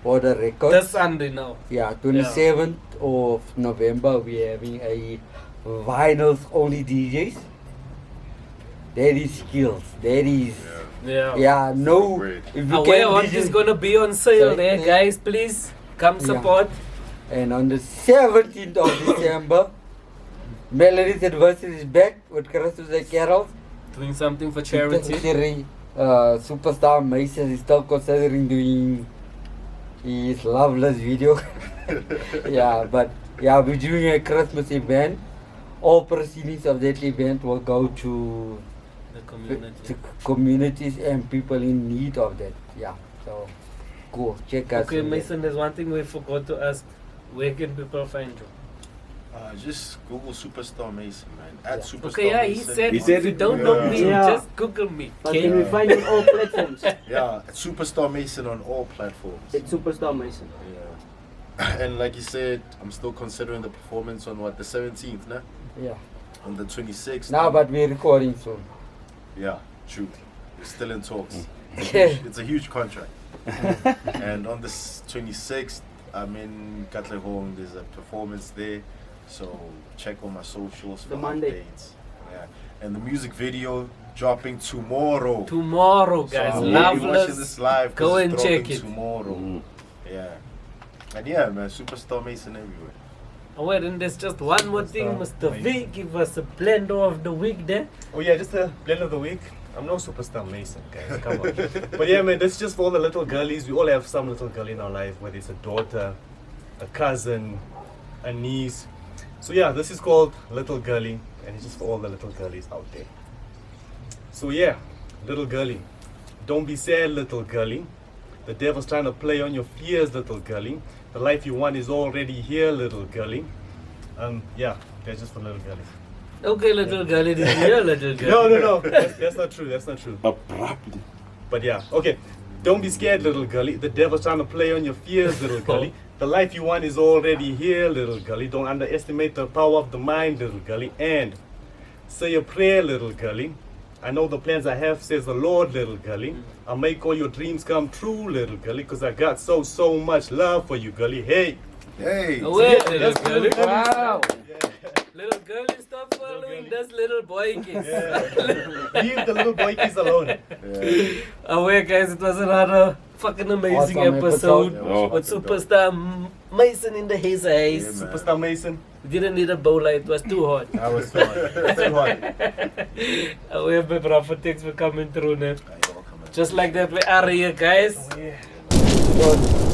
for the record? This Sunday now. Yeah, 27th of November, we're having a vinyls only DJs. That is skills. That is Yeah. yeah. No, Great. if you Aware can what DJ. is gonna be on sale Sorry. there, guys. Please come Yeah. support. And on the 17th of December, Melody's Adversity is back with Christmas and carols. Doing something for charity. Considering, Superstar Mason is still considering doing his Loveless video. Yeah, but yeah, we're doing a Christmas event. All proceedings of that event will go to The community. communities and people in need of that. Yeah, so cool. Check us. Okay, on that. Mason, there's one thing we forgot to ask. Where can people find you? Just Google Superstar Mason, man. At Yeah. Superstar Okay, yeah, he Mason. said, He said if you it- don't know me, Yeah. just Google me. But Okay? can we find on all platforms? Yeah, at Superstar Mason on all platforms. It's Superstar Mason. Yeah. And like you said, I'm still considering the performance on what, the 17th, nah? Yeah. On the 26th. Now, but we're recording soon. Yeah, true. still in talks. Yeah. It's a huge contract. And on the 26th, I'm in Katlehong. There's a performance there. So check on my socials for The Monday. updates. Yeah. And the music video dropping tomorrow. Tomorrow, So guys. I'll be watching Loveless. this live. 'cause Go it's and check dropping it. tomorrow. Mm. Yeah. And yeah, man, Superstar Mason everywhere. Oh, wait, and there's just one more thing, Mr. V. Give us a blender of the week there. Oh yeah, just a blend of the week. I'm no superstar Mason, guys. Come on. But yeah, man, that's just for all the little girlies. We all have some little girl in our life, whether it's a daughter, a cousin, a niece. So yeah, this is called Little Girly, and it's just for all the little girlies out there. So yeah, little girly, don't be sad, little girly. The devil's trying to play on your fears, little girly. The life you want is already here, little girly. Yeah, that's just for little girlies. Okay, little girl, it is here, little girl. No. That's not true. That's not true. Abruptly. But yeah, okay. Don't be scared, little girly. The devil's trying to play on your fears, little girly. The life you want is already here, little girly. Don't underestimate the power of the mind, little girly. And say a prayer, little girly. I know the plans I have, says the Lord, little girly. I'll make all your dreams come true, little girly, because I got so much love for you, girly. Hey! Hey! Oh, wait, little that's girl. good. Wow. Little girl, stop following this little boy kiss. Leave the little boy kids alone. Yeah. Oh, wait, guys, it was another fucking amazing Awesome episode episode. Oh. with Superstar Mason in the haze. Yeah, man. Superstar Mason. We didn't need a Boula, it was too hot. That was too hot. Too hot. Oh, we have Rafa, thanks for coming through, man. You're welcome, man. Just like that, we are here, guys. Yeah. Good.